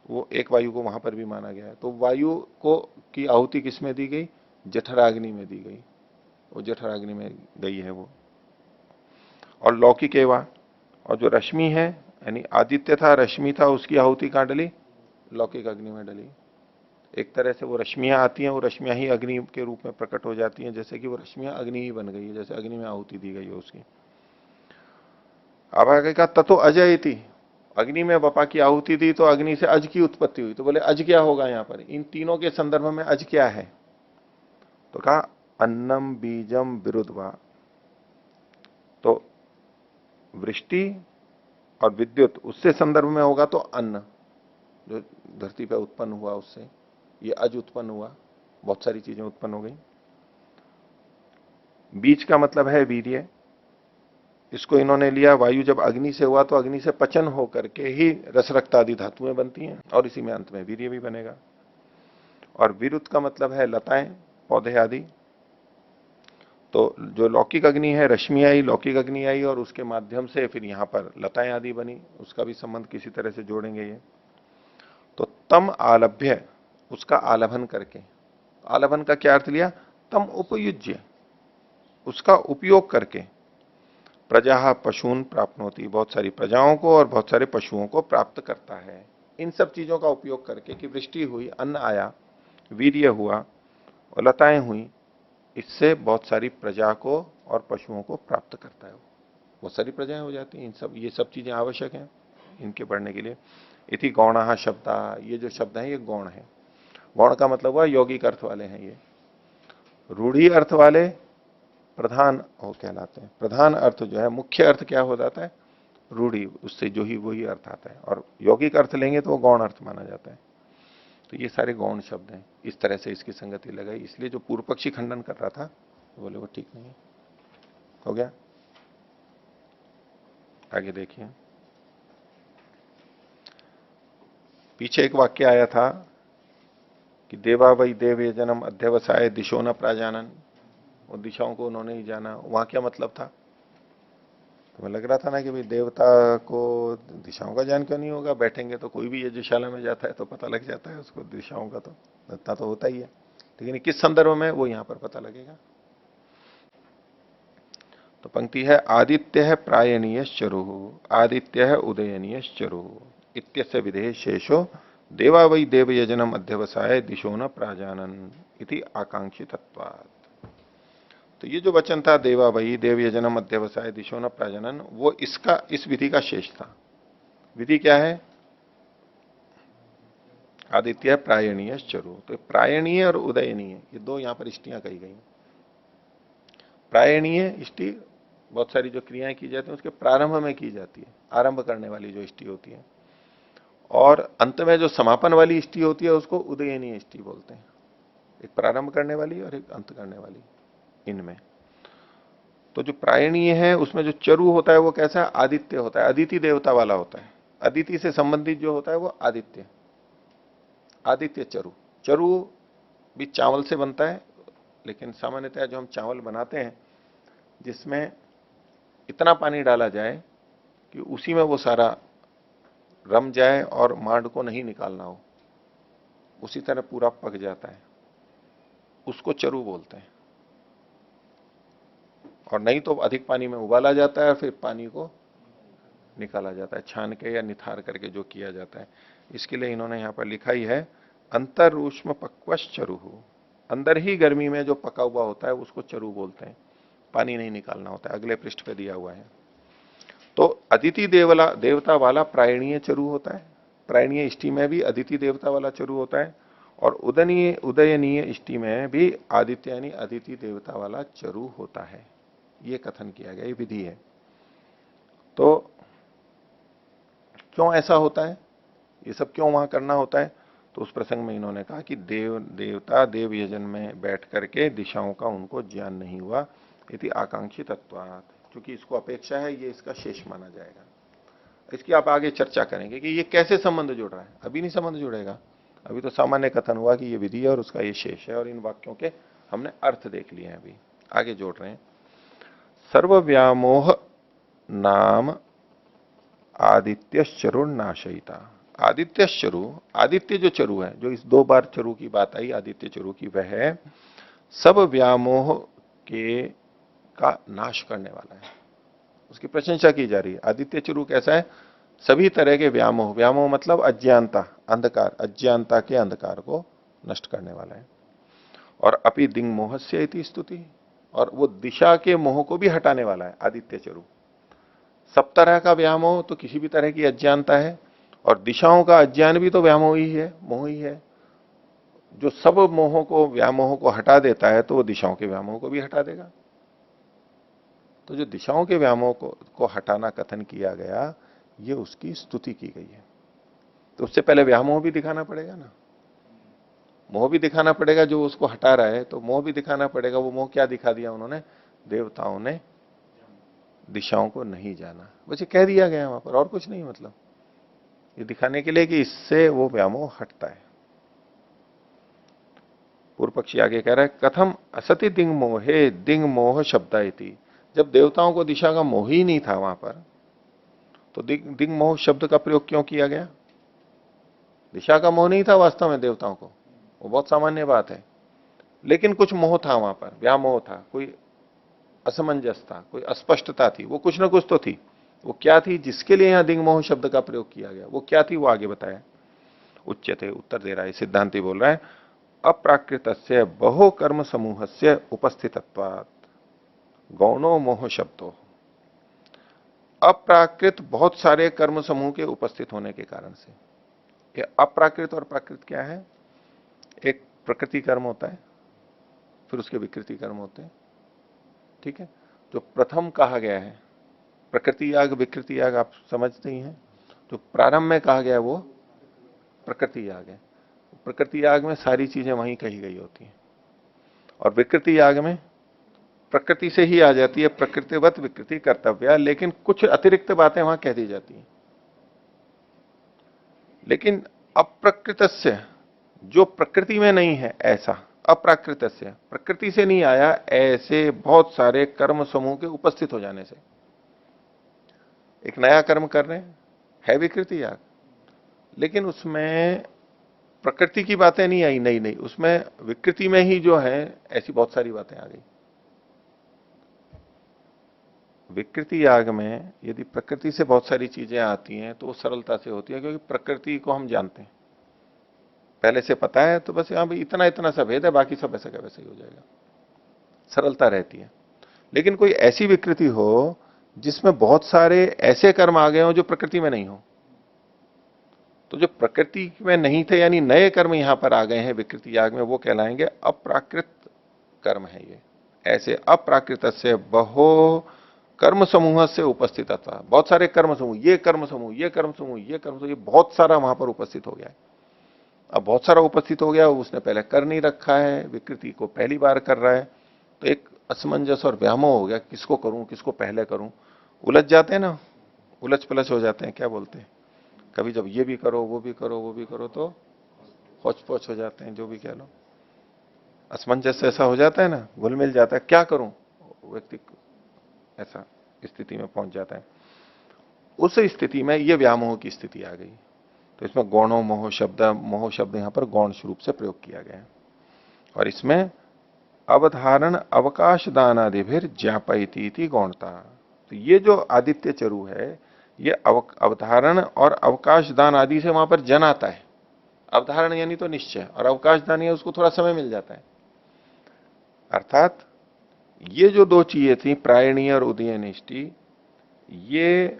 वो एक वायु को वहां पर भी माना गया है। तो वायु को की आहुति किसमें दी गई? जठराग्नि में दी गई, वो जठराग्नि में गई है वो। और लौकिक एवा, और जो रश्मि है, यानी आदित्य था, रश्मि था, उसकी आहुति कहां डली? लौकिक अग्नि में डली। एक तरह से वो रश्मियां आती हैं, वो रश्मियां ही अग्नि के रूप में प्रकट हो जाती हैं, जैसे कि वो रश्मियां अग्नि ही बन गई है, जैसे अग्नि में आहुति दी गई है उसकी। अब आगे का ततो अजय थी, अग्नि में वपा की आहुति दी तो अग्नि से अज की उत्पत्ति हुई। तो बोले अज क्या होगा यहां पर? इन तीनों के संदर्भ में अज क्या है? तो कहा अन्नम बीजम विरुद्धवा। तो वृष्टि और विद्युत उससे संदर्भ में होगा तो अन्न जो धरती पर उत्पन्न हुआ उससे ये अज उत्पन्न हुआ, बहुत सारी चीजें उत्पन्न हो गई। बीज का मतलब है वीर्य, इसको इन्होंने लिया, वायु जब अग्नि से हुआ तो अग्नि से पचन होकर के ही रस रक्त आदि धातुएं बनती हैं, और इसी में अंत में वीर्य भी बनेगा। और विरुद्ध का मतलब है लताएं, पौधे आदि। तो जो लौकिक अग्नि है, रश्मि आई, लौकिक अग्नि आई, और उसके माध्यम से फिर यहां पर लताएं आदि बनी, उसका भी संबंध किसी तरह से जोड़ेंगे ये। तो तम आलभ्य, उसका आलभन करके, आलभन का क्या अर्थ लिया? तम उपयुज्य, उसका उपयोग करके, प्रजा पशून प्राप्त होती, बहुत सारी प्रजाओं को और बहुत सारे पशुओं को प्राप्त करता है। इन सब चीजों का उपयोग करके कि वृष्टि हुई, अन्न आया, वीर्य हुआ, और लताएं हुई, इससे बहुत सारी प्रजा को और पशुओं को प्राप्त करता है। बहुत सारी प्रजाएं हो जाती हैं, इन सब ये सब चीजें आवश्यक हैं इनके बढ़ने के लिए। इति गौणः शब्दा, ये जो शब्द है ये गौण है। गौण का मतलब हुआ यौगिक अर्थ वाले हैं ये। रूढ़ी अर्थ वाले प्रधान हो कहलाते हैं। प्रधान अर्थ जो है, मुख्य अर्थ क्या हो जाता है, रूढ़ी, उससे जो ही वही अर्थ आता है। और यौगिक अर्थ लेंगे तो वो गौण अर्थ माना जाता है। तो ये सारे गौण शब्द हैं। इस तरह से इसकी संगति लगाई, इसलिए जो पूर्व पक्षी खंडन कर रहा था बोले वो ठीक नहीं है। हो गया, आगे देखिए। पीछे एक वाक्य आया था कि देवा वै देव ये जन्म अध्यवसाय दिशो न प्राजानन, वो दिशाओं को उन्होंने ही जाना। वहां क्या मतलब था? तो लग रहा था ना कि भाई देवता को दिशाओं का ज्ञान क्यों नहीं होगा, बैठेंगे तो कोई भी यज्ञशाला में जाता है तो पता लग जाता है उसको दिशाओं का, तो इतना तो होता ही है। लेकिन किस संदर्भ में, वो यहां पर पता लगेगा। तो पंक्ति है आदित्य प्रायणीय चरु, आदित्य उदयनीय चरु इत्यस्य विधेय शेषो देवा वै देव यजनम अध्यवसाय दिशो न प्राजानन इति आकांक्षितत्वात्। तो ये जो वचन था देवा वही देव यजनम अध्यवसाय दिशो न प्राजनन, वो इसका, इस विधि का शेष था। विधि क्या है? आदित्य प्रायणीय चरु। तो प्रायणीय और उदयनीय ये दो यहां पर इष्टियां कही गई। प्रायणीय इष्टि बहुत सारी जो क्रियाएं की जाती हैं उसके प्रारंभ में की जाती है, आरंभ करने वाली जो इष्टि होती है। और अंत में जो समापन वाली इष्टि होती है उसको उदयनीय इष्टि बोलते हैं। एक प्रारंभ करने वाली और एक अंत करने वाली इनमें। तो जो प्रायणीय है उसमें जो चरु होता है वो कैसा है? आदित्य होता है, अदिति देवता वाला होता है। अदिति से संबंधित जो होता है वो आदित्य, आदित्य चरु। चरु भी चावल से बनता है, लेकिन सामान्यतः जो हम चावल बनाते हैं जिसमें इतना पानी डाला जाए कि उसी में वो सारा रम जाए और मांड को नहीं निकालना हो, उसी तरह पूरा पक जाता है, उसको चरु बोलते हैं। और नहीं तो अधिक पानी में उबाला जाता है और फिर पानी को निकाला जाता है, छान के या निथार करके जो किया जाता है। इसके लिए इन्होंने यहां पर लिखा ही है अंतर ऊष्म पक्वश चरुहु, अंदर ही गर्मी में जो पका हुआ होता है उसको चरु बोलते हैं, पानी नहीं निकालना होता है। अगले पृष्ठ पे दिया हुआ है। तो अदिति देवता वाला प्रायणीय चरु होता है, प्रायणीय इष्टि में भी अदिति देवता वाला चरु होता है। और उदयनीय इष्टि में भी आदित्य यानी अदिति देवता वाला चरु होता है। ये कथन किया गया, ये विधि है। तो क्यों ऐसा होता है, ये सब क्यों वहां करना होता है? तो उस प्रसंग में इन्होंने कहा कि देवता देव यजन में बैठ करके दिशाओं का उनको ज्ञान नहीं हुआ, इति आकांक्षी तत्वात्, क्योंकि इसको अपेक्षा है, ये इसका शेष माना जाएगा। इसकी आप आगे चर्चा करेंगे कि ये कैसे संबंध जुड़ रहा है। अभी नहीं संबंध जुड़ेगा, अभी तो सामान्य कथन हुआ कि ये विधि है और उसका ये शेष है, और इन वाक्यों के हमने अर्थ देख लिए हैं। अभी आगे जोड़ रहे हैं। सर्वव्यामोह नाम आदित्यश्चरुर्नाशयिता। आदित्यश्चरु, आदित्य जो चरु है, जो इस दो बार चरु की बात आई आदित्य चरु की, वह है सब व्यामोह के का नाश करने वाला है। उसकी प्रशंसा की जा रही है। आदित्य चरु कैसा है? सभी तरह के व्यामोह, व्यामोह मतलब अज्ञानता, अंधकार, अज्ञानता के अंधकार को नष्ट करने वाला है। और अपि दिंग मोहस्य इति स्तुति, और वो दिशा के मोह को भी हटाने वाला है आदित्य चरु। सब तरह का व्यामोह तो किसी भी तरह की अज्ञानता है, और दिशाओं का अज्ञान भी तो व्यामोह ही है, मोह ही है। जो सब मोहों को, व्यामोह को हटा देता है तो वो दिशाओं के व्यामोह को भी हटा देगा। तो जो दिशाओं के व्यामोह को हटाना कथन किया गया, ये उसकी स्तुति की गई है। तो उससे पहले व्यामोह भी दिखाना पड़ेगा ना, मोह भी दिखाना पड़ेगा जो उसको हटा रहा है, तो मोह भी दिखाना पड़ेगा। वो मोह क्या दिखा दिया उन्होंने? देवताओं ने दिशाओं को नहीं जाना, बस ये कह दिया गया वहां पर, और कुछ नहीं। मतलब ये दिखाने के लिए कि इससे वो व्यामोह हटता है। पूर्व पक्षी आगे कह रहा है कथम असति दिंग मोहे दिंग मोह शब्दायति। जब देवताओं को दिशा का मोह ही नहीं था वहां पर, तो दिंग मोह शब्द का प्रयोग क्यों किया गया? दिशा का मोह नहीं था वास्तव में देवताओं को, वो बहुत सामान्य बात है। लेकिन कुछ मोह था वहां पर, व्यामोह था, कोई असमंजस था, कोई अस्पष्टता थी, वो कुछ ना कुछ तो थी। वो क्या थी जिसके लिए यहां दिंग मोह शब्द का प्रयोग किया गया? वो क्या थी? वो आगे बताया। उच्चते, उत्तर दे रहा है सिद्धांति, बोल रहा है अप्राकृतस्य बहु कर्म समूहस्य उपस्थितत्वात् गौणो मोह शब्दो। अप्राकृत बहुत सारे कर्म समूह के उपस्थित होने के कारण से। ये अप्राकृत और प्राकृत क्या है? एक प्रकृति कर्म होता है, फिर उसके विकृति कर्म होते हैं, ठीक है। जो प्रथम कहा गया है प्रकृति याग विकृति याग, आप समझते ही हैं। जो प्रारंभ में कहा गया है वो प्रकृति याग है। प्रकृति याग में सारी चीजें वहीं कही गई होती हैं, और विकृति याग में प्रकृति से ही आ जाती है, प्रकृतिवत विकृति कर्तव्य, लेकिन कुछ अतिरिक्त बातें वहां कह दी जाती हैं। लेकिन अप्रकृतस्य, जो प्रकृति में नहीं है ऐसा, अप्राकृतस्य प्रकृति से नहीं आया ऐसे बहुत सारे कर्म समूह के उपस्थित हो जाने से। एक नया कर्म कर रहे हैं, है विकृति याग, लेकिन उसमें प्रकृति की बातें नहीं आई, नहीं, उसमें विकृति में ही जो है ऐसी बहुत सारी बातें आ गई। विकृति याग में यदि प्रकृति से बहुत सारी चीजें आती हैं तो वो सरलता से होती है, क्योंकि प्रकृति को हम जानते हैं, पहले से पता है, तो बस यहां भी इतना इतना सा भेद है, बाकी सब ऐसा का वैसे ही हो जाएगा, सरलता रहती है। लेकिन कोई ऐसी विकृति हो जिसमें बहुत सारे ऐसे कर्म आ गए हो जो प्रकृति में नहीं हो, तो जो प्रकृति में नहीं थे यानी नए कर्म यहां पर आ गए हैं विकृति याग में, वो कहलाएंगे अप्राकृत कर्म है। ये ऐसे अप्राकृत से बहु कर्म समूह से उपस्थित था, बहुत सारे कर्म समूह, ये कर्म समूह, ये कर्म समूह, ये कर्म समूह, ये बहुत सारा वहां पर उपस्थित हो गया है। अब बहुत सारा उपस्थित हो गया, उसने पहले कर नहीं रखा है, विकृति को पहली बार कर रहा है, तो एक असमंजस और व्यामोह हो गया, किसको करूं किसको पहले करूं, उलझ जाते हैं ना, उलझ पलझ हो जाते हैं, क्या बोलते हैं, कभी जब ये भी करो वो भी करो वो भी करो तो हौच पौच हो जाते हैं, जो भी कह लो, असमंजस ऐसा हो जाता है ना, घुल मिल जाता है, क्या करूं, व्यक्ति ऐसा स्थिति में पहुंच जाता है। उस स्थिति में ये व्यामोह की स्थिति आ गई, तो इसमें गौणों मोह शब्द यहां पर गौण रूप से प्रयोग किया गया है। और इसमें अवधारण अवकाश दान आदि फिर ज्ञापयती गौणता। तो ये जो आदित्य चरु है, ये अवधारण और अवकाश दान आदि से वहां पर जन आता है। अवधारण यानी तो निश्चय, और अवकाश दान या उसको थोड़ा समय मिल जाता है। अर्थात ये जो दो चीजें थी, प्रायणीय और उदयनिष्टि, ये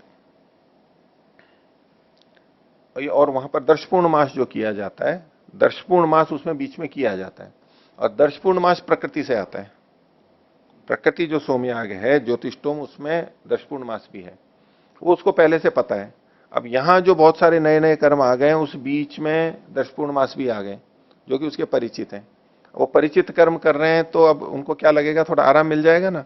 और वहां पर दर्शपूर्ण मास जो किया जाता है, दर्शपूर्ण मास उसमें बीच में किया जाता है, और दर्शपूर्ण मास प्रकृति से आता है। प्रकृति जो सोमयाग है ज्योतिषोम, उसमें दर्शपूर्ण मास भी है, वो उसको पहले से पता है। अब यहां जो बहुत सारे नए नए कर्म आ गए, उस बीच में दर्शपूर्ण मास भी आ गए जो कि उसके परिचित हैं। वो परिचित कर्म कर रहे हैं, तो अब उनको क्या लगेगा, थोड़ा आराम मिल जाएगा ना,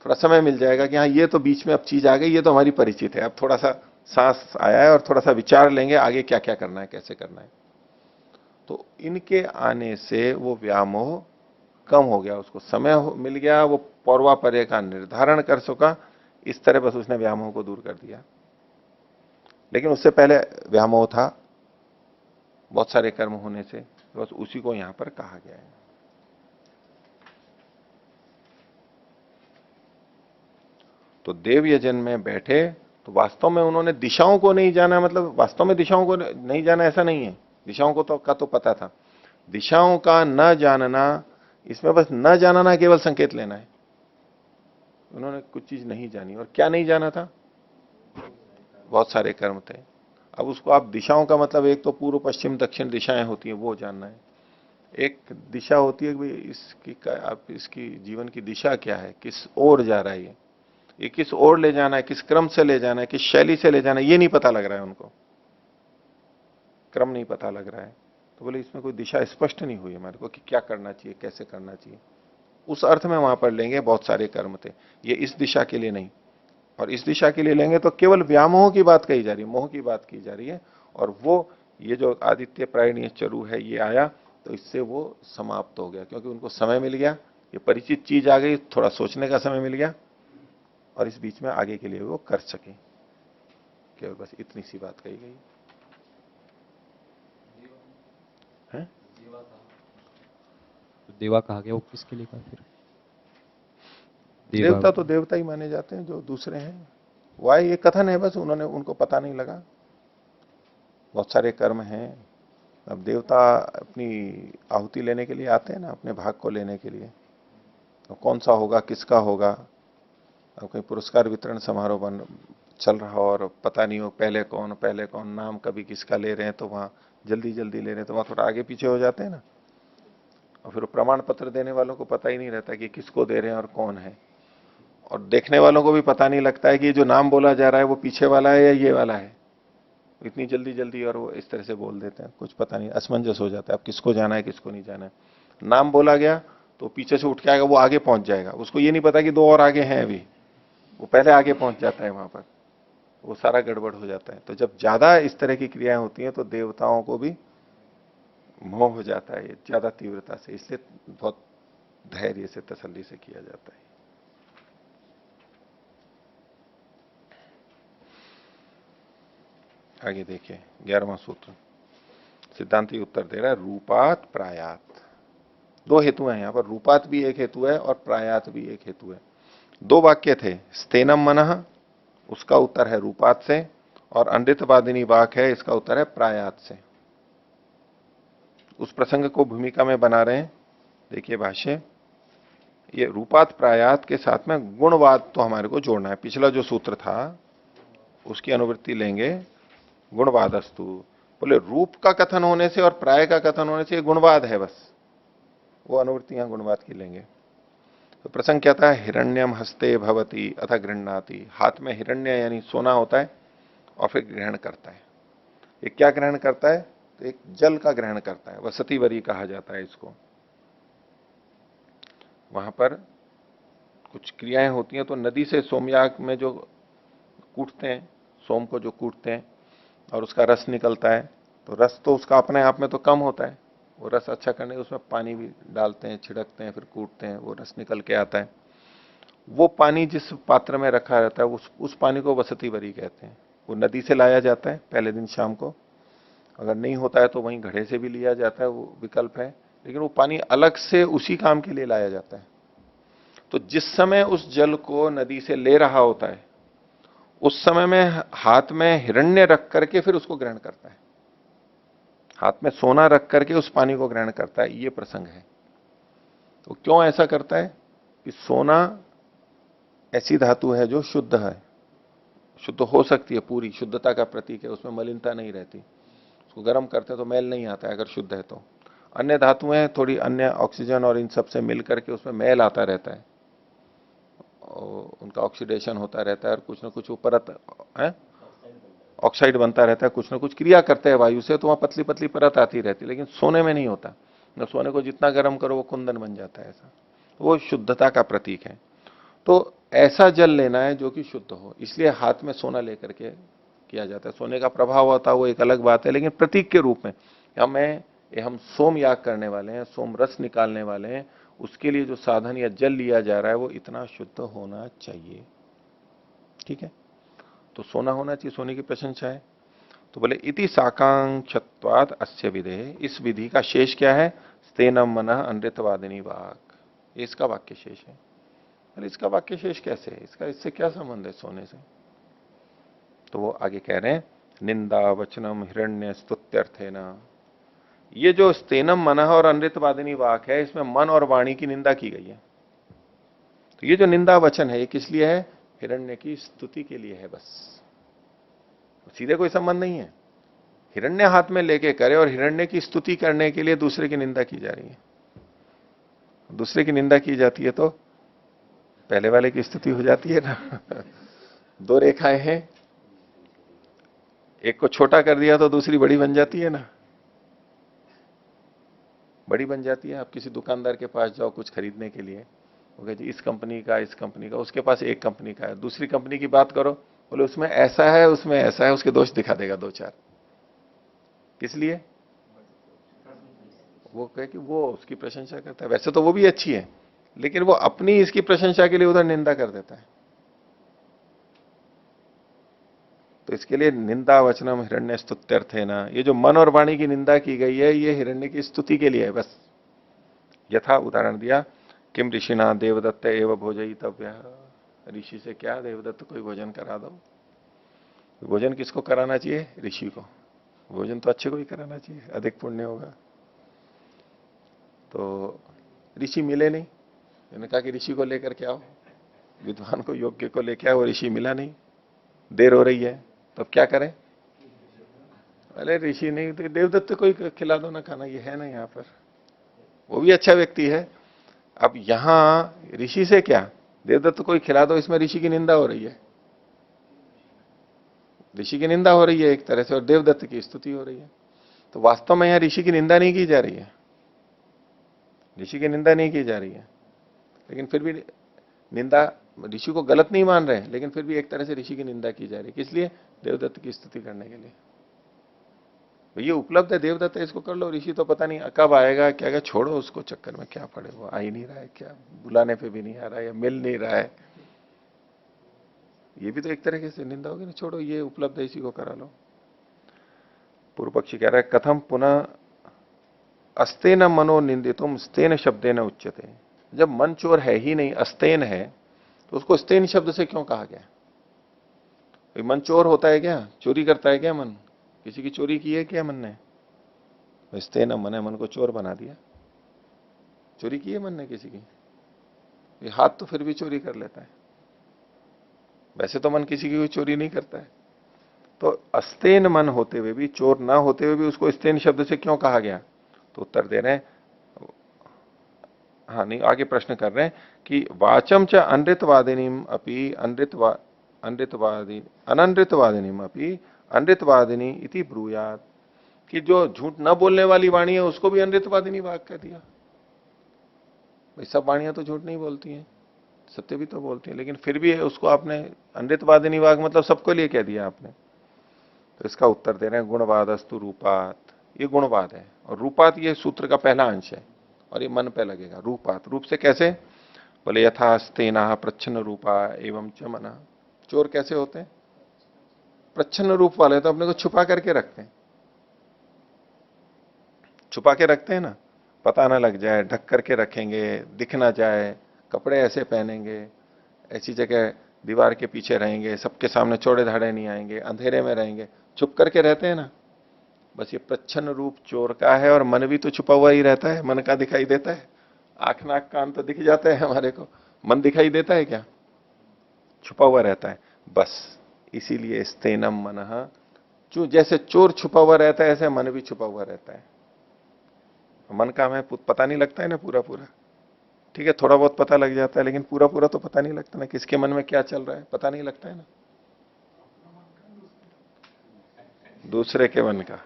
थोड़ा समय मिल जाएगा कि हाँ ये तो बीच में अब चीज आ गई, ये तो हमारी परिचित है, अब थोड़ा सा सांस आया है और थोड़ा सा विचार लेंगे आगे क्या क्या करना है, कैसे करना है। तो इनके आने से वो व्यामोह कम हो गया, उसको समय मिल गया, वो पौर्वापर्य का निर्धारण कर सका, इस तरह बस उसने व्यामोह को दूर कर दिया। लेकिन उससे पहले व्यामोह था बहुत सारे कर्म होने से, बस उसी को यहां पर कहा गया है। तो देव यजन में बैठे तो वास्तव में उन्होंने दिशाओं को नहीं जाना, मतलब वास्तव में दिशाओं को नहीं जाना ऐसा नहीं है, दिशाओं को तो पता था। दिशाओं का न जानना, इसमें बस न जानना केवल संकेत लेना है। उन्होंने कुछ चीज नहीं जानी, और क्या नहीं जाना था, बहुत सारे कर्म थे। अब उसको आप दिशाओं का मतलब, एक तो पूर्व पश्चिम दक्षिण दिशाएं होती है वो जानना है, एक दिशा होती है कि इसकी जीवन की दिशा क्या है, किस ओर जा रहा है, ये किस ओर ले जाना है, किस क्रम से ले जाना है, किस शैली से ले जाना है, ये नहीं पता लग रहा है उनको, क्रम नहीं पता लग रहा है। तो बोले इसमें कोई दिशा स्पष्ट नहीं हुई हमारे को कि क्या करना चाहिए, कैसे करना चाहिए। उस अर्थ में वहां पर लेंगे बहुत सारे कर्म थे, ये इस दिशा के लिए नहीं, और इस दिशा के लिए लेंगे तो केवल व्यामोह की बात कही जा रही है, मोह की बात की जा रही है। और वो ये जो आदित्य प्रायणीय चरु है ये आया, तो इससे वो समाप्त हो गया, क्योंकि उनको समय मिल गया, ये परिचित चीज आ गई, थोड़ा सोचने का समय मिल गया, और इस बीच में आगे के लिए वो कर सके। केवल बस इतनी सी बात कही गई है। देवा कहा गया, वो किसके लिए कहा फिर? देवता तो देवता ही माने जाते हैं जो दूसरे हैं, वाह ये कथन है, बस उनको पता नहीं लगा, बहुत सारे कर्म हैं, अब देवता अपनी आहुति लेने के लिए आते हैं ना, अपने भाग को लेने के लिए। तो कौन सा होगा, किसका होगा। अब कोई पुरस्कार वितरण समारोह बन चल रहा हो और पता नहीं हो पहले कौन नाम कभी किसका ले रहे हैं, तो वहां जल्दी जल्दी ले रहे हैं, तो वहां थोड़ा आगे पीछे हो जाते हैं ना। और फिर प्रमाण पत्र देने वालों को पता ही नहीं रहता कि किसको दे रहे हैं और कौन है। और देखने वालों को भी पता नहीं लगता है कि जो नाम बोला जा रहा है वो पीछे वाला है या ये वाला है। इतनी जल्दी जल्दी और वो इस तरह से बोल देते हैं, कुछ पता नहीं, असमंजस हो जाता है अब किसको जाना है किसको नहीं जाना है। नाम बोला गया तो पीछे से उठ के आएगा, वो आगे पहुंच जाएगा, उसको ये नहीं पता कि दो और आगे हैं अभी, वो पहले आगे पहुंच जाता है वहां पर, वो सारा गड़बड़ हो जाता है। तो जब ज्यादा इस तरह की क्रियाएं होती हैं तो देवताओं को भी मोह हो जाता है ज्यादा तीव्रता से, इसलिए बहुत धैर्य से तसल्ली से किया जाता है। आगे देखिए 11वां सूत्र, सिद्धांति उत्तर दे रहा है रूपात प्रायात। दो हेतु हैं यहां पर, रूपात भी एक हेतु है और प्रायात भी एक हेतु है। दो वाक्य थे, स्तेनम मनः, उसका उत्तर है रूपात से, और अनृतवादिनी वाक है, इसका उत्तर है प्रायात से। उस प्रसंग को भूमिका में बना रहे हैं। देखिए भाष्य, ये रूपात प्रायात के साथ में गुणवाद तो हमारे को जोड़ना है। पिछला जो सूत्र था उसकी अनुवृत्ति लेंगे, गुणवादस्तु। बोले रूप का कथन होने से और प्राय का कथन होने से ये गुणवाद है, बस वो अनुवृत्तियां गुणवाद की लेंगे। तो प्रसंग क्या था, हिरण्यम हस्ते भवती अथ गृहणाति। हाथ में हिरण्य यानी सोना होता है और फिर ग्रहण करता है। ये क्या ग्रहण करता है, तो एक जल का ग्रहण करता है, वसती वरी कहा जाता है इसको। वहां पर कुछ क्रियाएं होती हैं, तो नदी से सोमयाग में जो कूटते हैं, सोम को जो कूटते हैं और उसका रस निकलता है, तो रस तो उसका अपने आप में तो कम होता है, वो रस अच्छा करने उसमें पानी भी डालते हैं, छिड़कते हैं, फिर कूटते हैं, वो रस निकल के आता है। वो पानी जिस पात्र में रखा रहता है उस पानी को वसती वरी कहते हैं। वो नदी से लाया जाता है पहले दिन शाम को, अगर नहीं होता है तो वहीं घड़े से भी लिया जाता है, वो विकल्प है, लेकिन वो पानी अलग से उसी काम के लिए लाया जाता है। तो जिस समय उस जल को नदी से ले रहा होता है उस समय में हाथ में हिरण्य रख करके फिर उसको ग्रहण करता है, हाथ में सोना रख करके उस पानी को ग्रहण करता है, ये प्रसंग है। तो क्यों ऐसा करता है कि सोना ऐसी धातु है जो शुद्ध है, शुद्ध हो सकती है, पूरी शुद्धता का प्रतीक है, उसमें मलिनता नहीं रहती। उसको गर्म करते तो मैल नहीं आता है अगर शुद्ध है तो। अन्य धातुएं थोड़ी अन्य ऑक्सीजन और इन सब से मिल करके उसमें मैल आता रहता है, और उनका ऑक्सीडेशन होता रहता है और कुछ ना कुछ वो परत है, ऑक्साइड बनता रहता है, कुछ ना कुछ क्रिया करते हैं वायु से, तो वहां पतली पतली परत आती रहती है। लेकिन सोने में नहीं होता, न सोने को जितना गर्म करो वो कुंदन बन जाता है, ऐसा वो शुद्धता का प्रतीक है। तो ऐसा जल लेना है जो कि शुद्ध हो, इसलिए हाथ में सोना लेकर के किया जाता है। सोने का प्रभाव होता है वो एक अलग बात है, लेकिन प्रतीक के रूप में हम सोम याग करने वाले हैं, सोम रस निकालने वाले हैं, उसके लिए जो साधन या जल लिया जा रहा है वो इतना शुद्ध होना चाहिए। ठीक है, तो सोना होना चाहिए, सोने की प्रशंसा है। तो बोले इति साकांक्षत्वाद अस्य विधे, इस विधि का शेष क्या है, स्तेनम मनः अनृतवादिनी वाक, इसका वाक्य शेष है। अरे इसका वाक्य शेष कैसे है, इसका इससे क्या संबंध है सोने से। तो वो आगे कह रहे हैं, निंदा वचनम हिरण्य स्तुत्यर्थे न। ये जो स्तेनम मनः और अनृतवादिनी वाक है, इसमें मन और वाणी की निंदा की गई है। तो ये जो निंदा वचन है ये किस लिए है, हिरण्य की स्तुति के लिए है, बस सीधे कोई संबंध नहीं है। हिरण्य हाथ में लेके करे और हिरण्य की स्तुति करने के लिए दूसरे की निंदा की जा रही है। दूसरे की निंदा की जाती है तो पहले वाले की स्तुति हो जाती है ना। दो रेखाएं हैं, एक को छोटा कर दिया तो दूसरी बड़ी बन जाती है ना, बड़ी बन जाती है। आप किसी दुकानदार के पास जाओ कुछ खरीदने के लिए, वो कहते जी इस कंपनी का, इस कंपनी का, उसके पास एक कंपनी का है, दूसरी कंपनी की बात करो, बोले उसमें ऐसा है, उसमें ऐसा है, उसके दोष दिखा देगा दो चार। किस लिए, वो कहे कि वो उसकी प्रशंसा करता है, वैसे तो वो भी अच्छी है, लेकिन वो अपनी इसकी प्रशंसा के लिए उधर निंदा कर देता है। तो इसके लिए निंदा वचनम हिरण्य स्तुत्यर्थ है ना, ये जो मन और वाणी की निंदा की गई है ये हिरण्य की स्तुति के लिए है बस। यथा उदाहरण दिया, किम ऋषिना देवदत्त एवं भोजयितव्य, ऋषि से क्या देवदत्त कोई भोजन करा दो। भोजन किसको कराना चाहिए, ऋषि को। भोजन तो अच्छे को ही कराना चाहिए, अधिक पुण्य होगा। तो ऋषि मिले नहीं, मैंने कहा कि ऋषि को लेकर के आओ, विद्वान को, योग्य को लेके आओ, ऋषि मिला नहीं, देर हो रही है, तो अब क्या करें? अरे ऋषि नहीं तो देवदत्त को ही खिला दो ना खाना, ये है ना यहाँ पर, वो भी अच्छा व्यक्ति है। अब यहां ऋषि से क्या, देवदत्त को ही खिला दो, इसमें ऋषि की निंदा हो रही है, ऋषि की निंदा हो रही है एक तरह से, और देवदत्त की स्तुति हो रही है। तो वास्तव में यहां ऋषि की निंदा नहीं की जा रही है, ऋषि की निंदा नहीं की जा रही है, लेकिन फिर भी निंदा, ऋषि को गलत नहीं मान रहे, लेकिन फिर भी एक तरह से ऋषि की निंदा की जा रही है। किस लिए? देवदत्त की स्तुति करने के लिए। ये उपलब्ध है, देवदत्त है, इसको कर लो, ऋषि तो पता नहीं कब आएगा क्या, क्या छोड़ो उसको, चक्कर में क्या पड़े, वो आ ही नहीं रहा है, क्या बुलाने पे भी नहीं आ रहा है, या मिल नहीं रहा है, ये भी तो एक तरीके से निंदा होगी ना, छोड़ो, ये उपलब्ध है, इसी को करा लो। पूर्व पक्षी कह रहा है कथम पुनः अस्तेन मनो निंदितुम स्तेन शब्देन उच्यते। जब मन चोर है ही नहीं, अस्तेन है, तो उसको स्तेन शब्द से क्यों कहा गया? मन चोर होता है क्या? चोरी करता है क्या मन? किसी की चोरी की है क्या मन ने? स्तेन मन है, मन को चोर बना दिया। चोरी की है मन ने किसी की? ये हाथ तो फिर भी चोरी कर लेता है, वैसे तो मन किसी की कोई चोरी नहीं करता है। तो अस्तेन मन होते हुए भी, चोर ना होते हुए भी उसको स्तेन शब्द से क्यों कहा गया? तो उत्तर दे रहे हैं, हाँ नहीं, आगे प्रश्न कर रहे हैं कि वाचम च अनृतवादिनीम अपि अनृतवादिनीम अपि अनृतवादिनी इति ब्रूयात, कि जो झूठ न बोलने वाली वाणी है उसको भी अनृतवादिनी वाक् कह दिया। भाई सब वाणियां तो झूठ नहीं बोलती हैं, सत्य भी तो बोलती हैं, लेकिन फिर भी उसको आपने अनृतवादिनी वाक् मतलब सबको लिए कह दिया आपने। तो इसका उत्तर दे रहे हैं गुणवादस्तु रूपात, ये गुणवाद है, और रूपात ये सूत्र का पहला अंश है, और ये मन पे लगेगा। रूपात, रूप से कैसे? बोले यथा स्तेना प्रच्छन्न रूपा एवं च मना। चोर कैसे होते हैं? प्रच्छन्न रूप वाले, तो अपने को छुपा करके रखते हैं, छुपा के रखते हैं ना, पता ना लग जाए, ढक करके रखेंगे, दिख ना जाए, कपड़े ऐसे पहनेंगे, ऐसी जगह दीवार के पीछे रहेंगे, सबके सामने चौड़े धाड़े नहीं आएंगे, अंधेरे में रहेंगे, छुप करके रहते हैं ना। बस ये प्रच्छन्न रूप चोर का है, और मन भी तो छुपा हुआ ही रहता है, मन का दिखाई देता है, आंख नाक कान तो दिख जाते हैं हमारे को, मन दिखाई देता है क्या? छुपा हुआ रहता है। बस इसीलिए स्तेनम मनः, जो जैसे चोर छुपा हुआ रहता है, ऐसे मन भी छुपा हुआ रहता है। मन का हमें पता नहीं लगता है ना पूरा पूरा, ठीक है, थोड़ा बहुत पता लग जाता है, लेकिन पूरा पूरा तो पता नहीं लगता ना, किसके मन में क्या चल रहा है पता नहीं लगता है ना। दूसरे के मन का,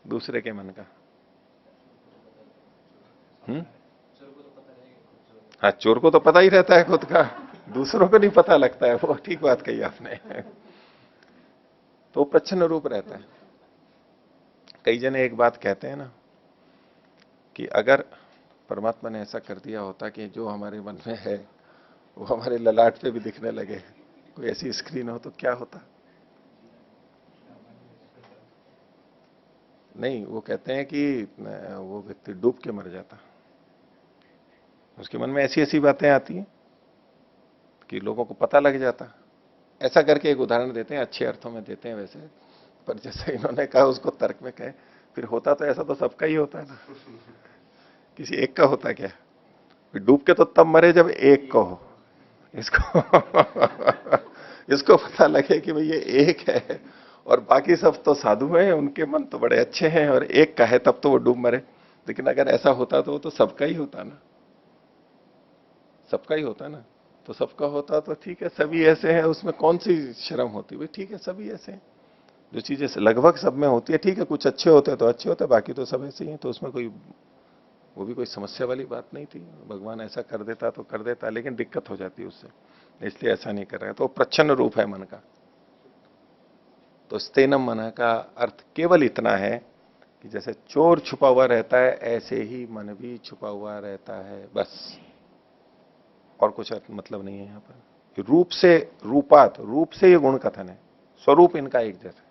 दूसरे के मन का, हाँ, चोर को तो पता ही रहता है खुद का, दूसरों को नहीं पता लगता है, वो ठीक बात कही आपने। तो प्रच्छन्न रूप रहता है। कई जने एक बात कहते हैं ना कि अगर परमात्मा ने ऐसा कर दिया होता कि जो हमारे मन में है वो हमारे ललाट पे भी दिखने लगे, कोई ऐसी स्क्रीन हो, तो क्या होता? नहीं, वो कहते हैं कि वो व्यक्ति डूब के मर जाता, उसके मन में ऐसी ऐसी बातें आती हैं कि लोगों को पता लग जाता। ऐसा करके एक उदाहरण देते हैं, अच्छे अर्थों में देते हैं वैसे, पर जैसे इन्होंने कहा उसको तर्क में कहे, फिर होता तो ऐसा तो सबका ही होता है ना, किसी एक का होता क्या? डूब के तो तब मरे जब एक को हो, इसको इसको पता लगे कि भाई ये एक है और बाकी सब तो साधु हैं, उनके मन तो बड़े अच्छे हैं, और एक का है तब तो वो डूब मरे। लेकिन अगर ऐसा होता तो वो तो सबका ही होता ना, सबका ही होता ना। तो सबका होता तो ठीक है, सभी ऐसे हैं, उसमें कौन सी शर्म होती? भाई ठीक है, सभी ऐसे हैं, जो चीजें लगभग सब में होती है, ठीक है, कुछ अच्छे होते हैं तो अच्छे होते हैं, बाकी तो सब ऐसे ही हैं, तो उसमें कोई, वो भी कोई समस्या वाली बात नहीं थी। भगवान ऐसा कर देता तो कर देता, लेकिन दिक्कत हो जाती उससे, इसलिए ऐसा नहीं कर रहा है। तो प्रच्छन्न रूप है मन का। तो स्तेनम मन का अर्थ केवल इतना है कि जैसे चोर छुपा हुआ रहता है, ऐसे ही मन भी छुपा हुआ रहता है, बस, और कुछ अर्थ मतलब नहीं है यहां पर। रूप से, रूपात, रूप से ये गुण कथन है, स्वरूप इनका एक जैसा।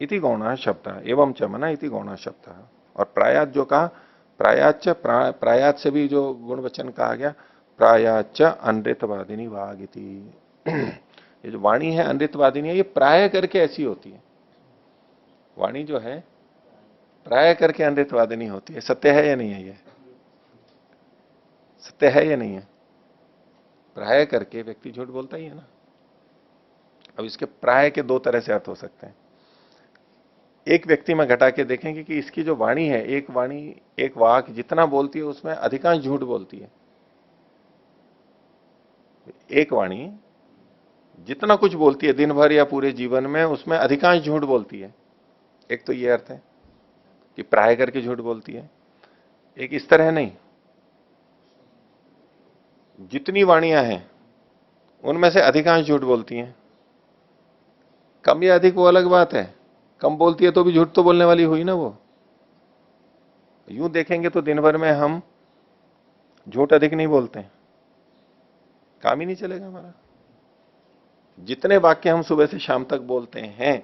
इति गौण शब्द एवं च मना इति गौण शब्द। और प्रायात जो कहा, प्रायाच, प्रायात से भी जो गुण वचन कहा गया, प्रायाच अनृतवादिनी वाग इति। ये जो वाणी है अनृतवादिनी है, ये प्राय करके ऐसी होती है। वाणी जो है प्राय करके अनृतवादिनी होती है। सत्य है या नहीं है? ये सत्य है या नहीं है? प्राय करके व्यक्ति झूठ बोलता ही है ना। अब इसके प्राय के दो तरह से अर्थ हो सकते हैं। एक व्यक्ति में घटा के देखेंगे कि इसकी जो वाणी है, एक वाणी, एक वाक जितना बोलती है उसमें अधिकांश झूठ बोलती है। एक वाणी जितना कुछ बोलती है दिन भर या पूरे जीवन में, उसमें अधिकांश झूठ बोलती है। एक तो ये अर्थ है कि प्राय करके झूठ बोलती है। एक इस तरह नहीं, जितनी वाणियां हैं उनमें से अधिकांश झूठ बोलती हैं। कम या अधिक वो अलग बात है, कम बोलती है तो भी झूठ तो बोलने वाली हुई ना वो। यूं देखेंगे तो दिन भर में हम झूठ अधिक नहीं बोलते हैं, काम ही नहीं चलेगा हमारा। जितने वाक्य हम सुबह से शाम तक बोलते हैं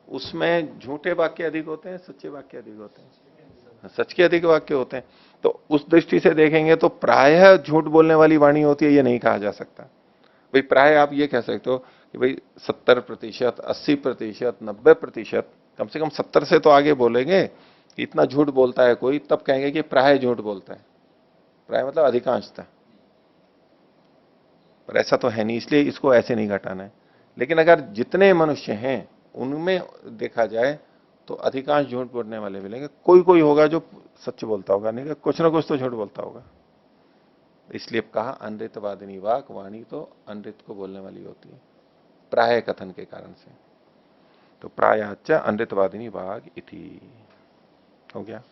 उसमें झूठे वाक्य अधिक होते हैं, सच्चे वाक्य अधिक होते हैं, सच के अधिक वाक्य होते हैं। तो उस दृष्टि से देखेंगे तो प्रायः झूठ बोलने वाली वाणी होती है, ये नहीं कहा जा सकता। भाई प्राय आप ये कह सकते हो कि भाई 70%, 80%, 90%, कम से कम 70 से तो आगे बोलेंगे कि इतना झूठ बोलता है कोई, तब कहेंगे कि प्राय झूठ बोलता है। प्राय मतलब अधिकांशतः, पर ऐसा तो है नहीं, इसलिए इसको ऐसे नहीं घटाना है। लेकिन अगर जितने मनुष्य हैं उनमें देखा जाए तो अधिकांश झूठ बोलने वाले मिलेंगे। कोई कोई होगा जो सच बोलता होगा, नहीं कुछ ना कुछ तो झूठ बोलता होगा। इसलिए कहा अनृतवादिनी वाक, वाणी तो अनृत को बोलने वाली होती है प्राय कथन के कारण से। तो प्रायाच अनृतवादिनी वाग इति हो गया।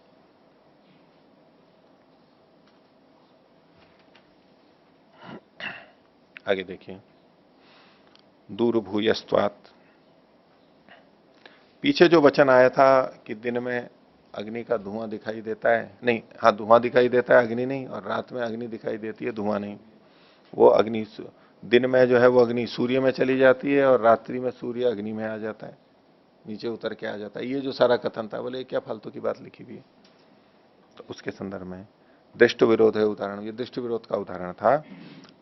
आगे देखिए, दूरभूयस्त्वात्, पीछे जो वचन आया था कि दिन में अग्नि का धुआं दिखाई देता है, नहीं, हाँ धुआं दिखाई देता है अग्नि नहीं, और रात में अग्नि दिखाई देती है धुआं नहीं। वो अग्नि दिन में जो है वो अग्नि सूर्य में चली जाती है और रात्रि में सूर्य अग्नि में आ जाता है, नीचे उतर के आ जाता है। ये जो सारा कथन था, बोले क्या फालतू की बात लिखी हुई है। तो उसके संदर्भ में दृष्ट विरोध है उदाहरण, ये दृष्ट विरोध का उदाहरण था।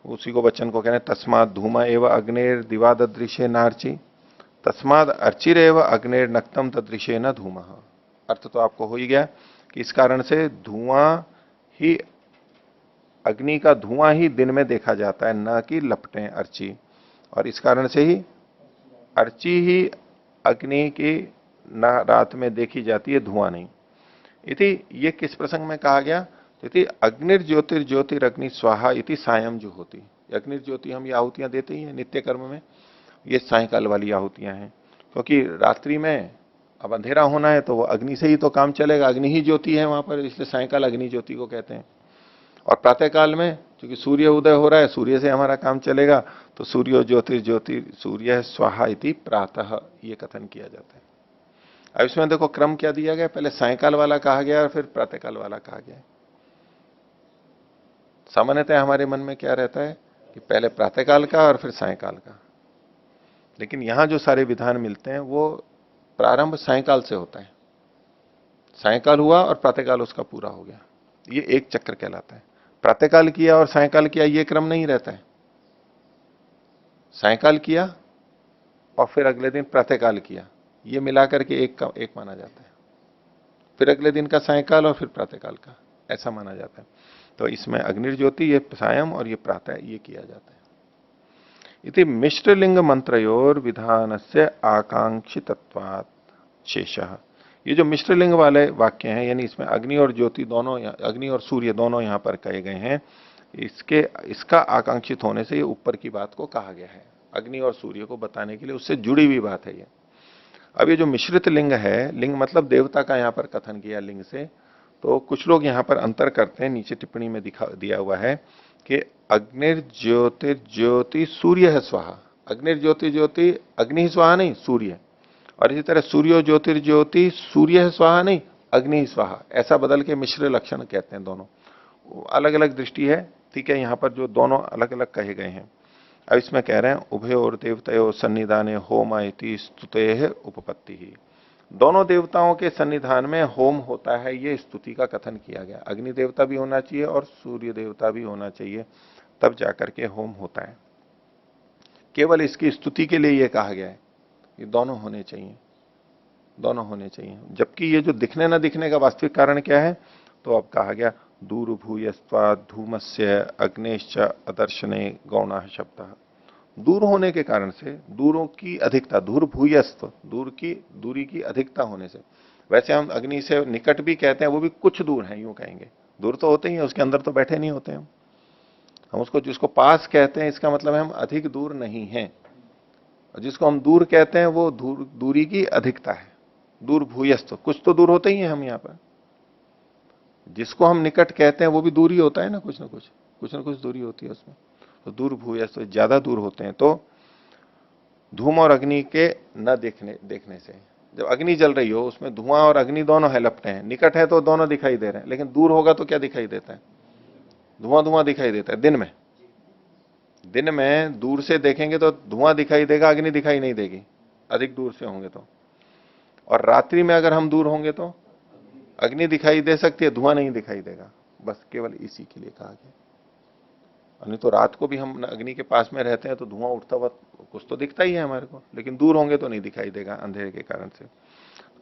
उसी को वचन को कहने तस्मात धूमा एवं अग्नेर दिवा दृश्य नार्ची, तस्माद अर्चिर एवं अग्नेर नक्तम तदृश्य न धूम। अर्थ तो आपको हो ही गया कि इस कारण से धुआं ही, अग्नि का धुआं ही दिन में देखा जाता है, न कि लपटें अर्ची। और इस कारण से ही अर्ची ही अग्नि की न रात में देखी जाती है, धुआं नहीं। इति ये किस प्रसंग में कहा गया? इति अग्निर्ज्योतिर्ज्योतिर अग्नि स्वाहा इति सायं जो होती। अग्निर्ज्योति हम ये आहुतियां देते ही हैं नित्य कर्म में, ये सायकाल वाली आहुतियां हैं। क्योंकि रात्रि में अब अंधेरा होना है तो वो अग्नि से ही तो काम चलेगा, अग्नि ही ज्योति है वहां पर, इसलिए सायकाल अग्नि ज्योति को कहते हैं। और प्रातःकाल में क्योंकि सूर्य उदय हो रहा है, सूर्य से हमारा काम चलेगा, तो सूर्यो ज्योतिर्ज्योति सूर्य स्वाहा इति प्रातः, ये कथन किया जाता है। अब इसमें देखो क्रम क्या दिया गया, पहले सायकाल वाला कहा गया और फिर प्रातःकाल वाला कहा गया। सामान्यतः हमारे मन में क्या रहता है कि पहले प्रातःकाल का और फिर सायकाल का, लेकिन यहां जो सारे विधान मिलते हैं वो प्रारंभ सायकाल से होता है। सायकाल हुआ और प्रातःकाल उसका पूरा हो गया, ये एक चक्र कहलाता है। प्रातःकाल किया और सायकाल किया ये क्रम नहीं रहता है। सायकाल किया और फिर अगले दिन प्रातःकाल किया, ये मिलाकर के एक का एक माना जाता है। फिर अगले दिन का सायकाल और फिर प्रातःकाल का, ऐसा माना जाता है। तो इसमें अग्निर्ज्योति ये सायं और ये प्रातः ये किया जाता है। इति मिश्रलिंग मंत्रयोर विधानस्य आकांक्षितत्वात् शेषः। ये जो मिश्रलिंग वाले वाक्य हैं, यानी इसमें अग्नि और ज्योति दोनों, अग्नि और सूर्य दोनों यहां पर कहे गए हैं, इसका आकांक्षित होने से ये ऊपर की बात को कहा गया है, अग्नि और सूर्य को बताने के लिए, उससे जुड़ी हुई बात है ये। अब ये जो मिश्रित लिंग है, लिंग मतलब देवता का यहां पर कथन किया लिंग से, तो कुछ लोग यहां पर अंतर करते हैं, नीचे टिप्पणी में दिया हुआ है कि अग्निर्ज्योतिर्ज्योति सूर्य है स्वाहा। अग्निर्ज्योति ज्योति अग्नि ही स्वाहा नहीं, सूर्य। और इसी तरह सूर्यो ज्योतिर्ज्योति सूर्य है स्वाहा नहीं, अग्नि ही स्वाहा। ऐसा बदल के मिश्र लक्षण कहते हैं दोनों, अलग अलग दृष्टि है, ठीक है। यहां पर जो दोनों अलग अलग कहे गए हैं, अब इसमें कह रहे हैं उभय और देवतयो सन्निधाने होम इति स्तुते उपपत्ति ही। दोनों देवताओं के सन्निधान में होम होता है, ये स्तुति का कथन किया गया। अग्नि देवता भी होना चाहिए और सूर्य देवता भी होना चाहिए, तब जाकर के होम होता है। केवल इसकी स्तुति के लिए ये कहा गया है। ये दोनों होने चाहिए, दोनों होने चाहिए। जबकि ये जो दिखने न दिखने का वास्तविक कारण क्या है, तो अब कहा गया दूर भूयस्वा धूमस्य अग्नेश्च अदर्शने गौण शब्द। दूर होने के कारण से, दूरों की अधिकता, दूर भूयस्व, दूर की दूरी की अधिकता होने से। वैसे हम अग्नि से निकट भी कहते हैं, वो भी कुछ दूर है, यूं कहेंगे। दूर तो होते ही है, उसके अंदर तो बैठे नहीं होते हम उसको जिसको पास कहते हैं, इसका मतलब है हम अधिक दूर नहीं हैं। और जिसको हम दूर कहते हैं वो दूरी की अधिकता है। दूर भूयस्व, कुछ तो दूर होते ही है हम यहाँ पर। जिसको हम निकट कहते हैं वो भी दूरी होता है ना, कुछ ना कुछ दूरी होती है उसमें। तो दूर भूयस्व, ज्यादा दूर होते हैं। तो धूम और अग्नि के न देखने से, जब अग्नि जल रही हो उसमें धुआं और अग्नि दोनों है, लपटे हैं। निकट है तो दोनों दिखाई दे रहे हैं, लेकिन दूर होगा तो क्या दिखाई देता है? धुआं धुआं दिखाई देता है। दिन में दूर से देखेंगे तो धुआं दिखाई देगा, अग्नि दिखाई नहीं देगी, अधिक दूर से होंगे तो। और रात्रि में अगर हम दूर होंगे तो अग्नि दिखाई दे सकती है, धुआं नहीं दिखाई देगा। बस केवल इसी के लिए कहा गया। नहीं तो रात को भी हम अग्नि के पास में रहते हैं तो धुआं उठता हुआ कुछ तो दिखता ही है हमारे को, लेकिन दूर होंगे तो नहीं दिखाई देगा अंधेरे के कारण से।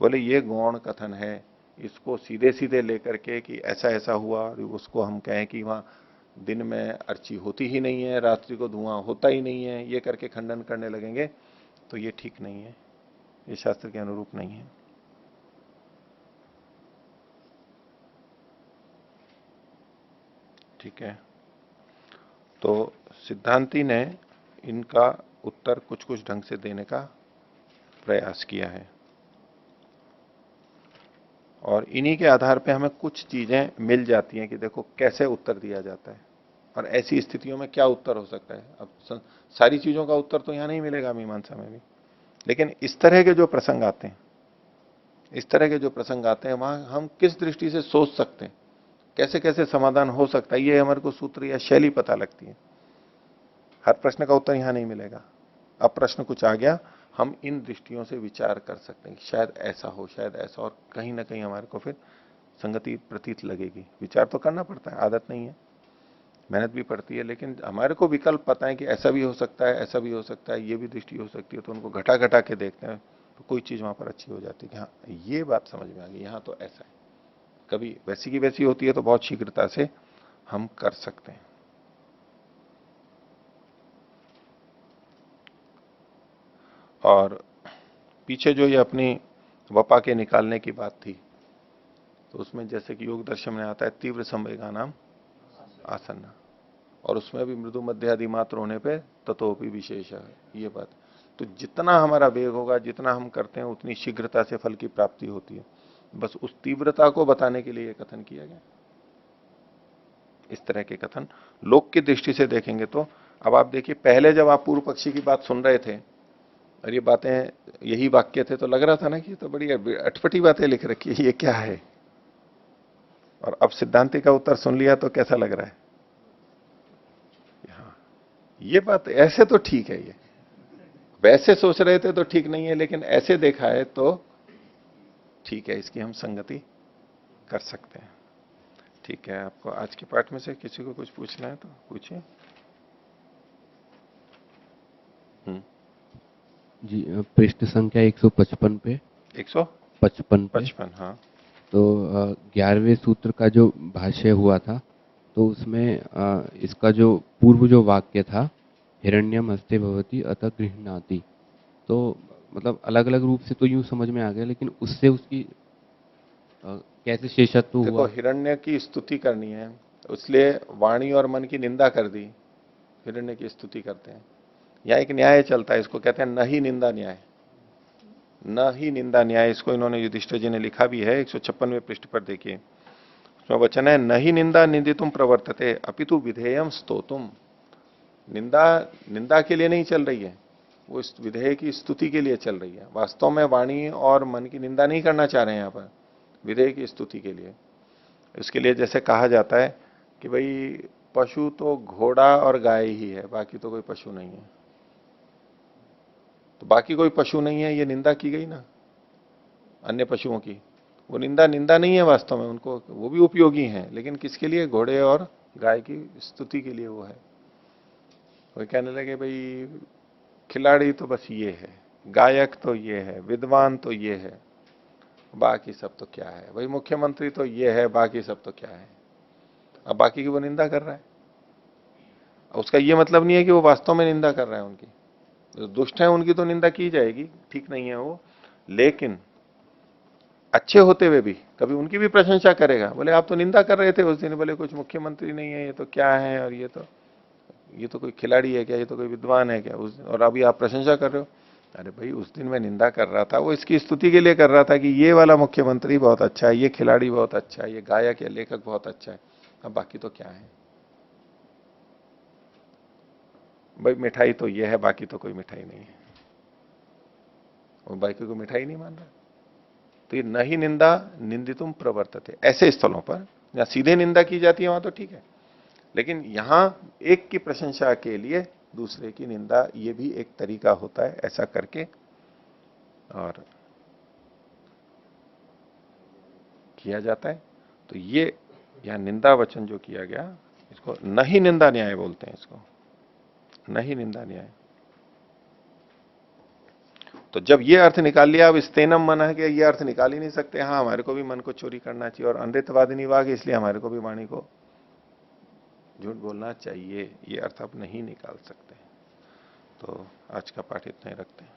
बोले ये गौण कथन है, इसको सीधे सीधे लेकर के कि ऐसा ऐसा हुआ, उसको हम कहें कि वहां दिन में अर्ची होती ही नहीं है, रात्रि को धुआं होता ही नहीं है, ये करके खंडन करने लगेंगे तो ये ठीक नहीं है, ये शास्त्र के अनुरूप नहीं है। ठीक है, तो सिद्धांती ने इनका उत्तर कुछ कुछ ढंग से देने का प्रयास किया है, और इन्हीं के आधार पे हमें कुछ चीजें मिल जाती हैं कि देखो कैसे उत्तर दिया जाता है और ऐसी स्थितियों में क्या उत्तर हो सकता है। अब सारी चीजों का उत्तर तो यहां नहीं मिलेगा मीमांसा में भी, लेकिन इस तरह के जो प्रसंग आते हैं, इस तरह के जो प्रसंग आते हैं, वहां हम किस दृष्टि से सोच सकते हैं, कैसे कैसे समाधान हो सकता है, ये हमारे को सूत्र या शैली पता लगती है। हर प्रश्न का उत्तर यहां नहीं मिलेगा। अब प्रश्न कुछ आ गया, हम इन दृष्टियों से विचार कर सकते हैं कि शायद ऐसा हो, शायद ऐसा, और कहीं ना कहीं हमारे को फिर संगति प्रतीत लगेगी। विचार तो करना पड़ता है, आदत नहीं है, मेहनत भी पड़ती है, लेकिन हमारे को विकल्प पता है कि ऐसा भी हो सकता है, ऐसा भी हो सकता है, ये भी दृष्टि हो सकती है। तो उनको घटा घटा के देखते हैं तो कोई चीज वहां पर अच्छी हो जाती है कि हाँ ये बात समझ में आ गई, यहाँ तो ऐसा है। कभी वैसी की वैसी होती है तो बहुत शीघ्रता से हम कर सकते हैं। और पीछे जो ये अपनी वपा के निकालने की बात थी, तो उसमें जैसे कि योग दर्शन में आता है तीव्र संवेगा नाम आसन्न, और उसमें भी मृदु मध्य आदि मात्र होने पे ततोपि विशेष है ये बात। तो जितना हमारा वेग होगा, जितना हम करते हैं, उतनी शीघ्रता से फल की प्राप्ति होती है। बस उस तीव्रता को बताने के लिए यह कथन किया गया। इस तरह के कथन लोक की दृष्टि से देखेंगे तो, अब आप देखिए, पहले जब आप पूर्व पक्षी की बात सुन रहे थे और ये बातें यही वाक्य थे, तो लग रहा था ना कि तो बड़ी अटपटी बातें लिख रखी है, ये क्या है। और अब सिद्धांति का उत्तर सुन लिया तो कैसा लग रहा है? हाँ, ये बात ऐसे तो ठीक है, ये वैसे सोच रहे थे तो ठीक नहीं है, लेकिन ऐसे देखा है तो ठीक है, इसकी हम संगति कर सकते हैं। ठीक है, आपको आज के पाठ में से किसी को कुछ पूछना है तो पूछिए। जी, पृष्ठ संख्या 155 पे। 155 पे। हाँ। तो 11वें सूत्र का जो भाष्य हुआ था, तो उसमें इसका जो पूर्व जो वाक्य था, हिरण्यम हस्ते भवति अतः गृह्णाति, तो मतलब अलग अलग रूप से तो यूं समझ में आ गया, लेकिन उससे उसकी कैसे शेषत्व हुआ? देखो, हिरण्य की स्तुति करनी है, इसलिए वाणी और मन की निंदा कर दी, हिरण्य की स्तुति करते हैं। यहाँ एक न्याय चलता है, इसको कहते हैं न ही निंदा न्याय। न ही निंदा न्याय, इसको इन्होंने युधिष्ठिर जी ने लिखा भी है, 156वें पृष्ठ पर देखिए। उसमें वचन है, न ही निंदा निंदितुम प्रवर्तते अपितु विधेयम स्तोतुम। निंदा निंदा के लिए नहीं चल रही है, वो इस विधेय की स्तुति के लिए चल रही है। वास्तव में वाणी और मन की निंदा नहीं करना चाह रहे हैं यहाँ पर, विधेय की स्तुति के लिए। इसके लिए जैसे कहा जाता है कि भाई पशु तो घोड़ा और गाय ही है, बाकी तो कोई पशु नहीं है। तो बाकी कोई पशु नहीं है, ये निंदा की गई ना अन्य पशुओं की। वो निंदा निंदा नहीं है वास्तव में, उनको वो भी उपयोगी हैं, लेकिन किसके लिए? घोड़े और गाय की स्तुति के लिए वो है। कोई कहने लगे भाई खिलाड़ी तो बस ये है, गायक तो ये है, विद्वान तो ये है, बाकी सब तो क्या है, भाई मुख्यमंत्री तो ये है, बाकी सब तो क्या है। अब बाकी की वो निंदा कर रहा है। उसका ये मतलब नहीं है कि वो वास्तव में निंदा कर रहा है उनकी। जो दुष्ट है उनकी तो निंदा की जाएगी, ठीक नहीं है वो, लेकिन अच्छे होते हुए भी कभी उनकी भी प्रशंसा करेगा। बोले आप तो निंदा कर रहे थे उस दिन, बोले कुछ मुख्यमंत्री नहीं है, ये तो क्या है, और ये तो कोई खिलाड़ी है क्या, ये तो कोई विद्वान है क्या उस दिन, और अभी आप प्रशंसा कर रहे हो। अरे भाई उस दिन मैं निंदा कर रहा था, वो इसकी स्तुति के लिए कर रहा था कि ये वाला मुख्यमंत्री बहुत अच्छा है, ये खिलाड़ी बहुत अच्छा है, ये गायक या लेखक बहुत अच्छा है। अब बाकी तो क्या है भाई, मिठाई तो ये है, बाकी तो कोई मिठाई नहीं है। वो बाकी को मिठाई नहीं मान रहा। तो ये न ही निंदा निंदितुम प्रवर्तते, ऐसे स्थलों पर जहां सीधे निंदा की जाती है वहां तो ठीक है, लेकिन यहां एक की प्रशंसा के लिए दूसरे की निंदा, ये भी एक तरीका होता है, ऐसा करके और किया जाता है। तो ये यहां निंदा वचन जो किया गया, इसको न ही निंदा न्याय बोलते हैं, इसको न ही निंदा न्याय। तो जब ये अर्थ निकाल लिया, अब स्तेनम मन है कि ये अर्थ निकाल ही नहीं सकते, हाँ हमारे को भी मन को चोरी करना चाहिए, और अनृतवादिनी वाग, इसलिए हमारे को भी वाणी को झूठ बोलना चाहिए, ये अर्थ आप नहीं निकाल सकते। तो आज का पाठ इतना ही रखते हैं।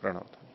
प्रणव ध्वनि।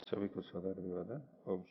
सभी को सदा विवाद। ओम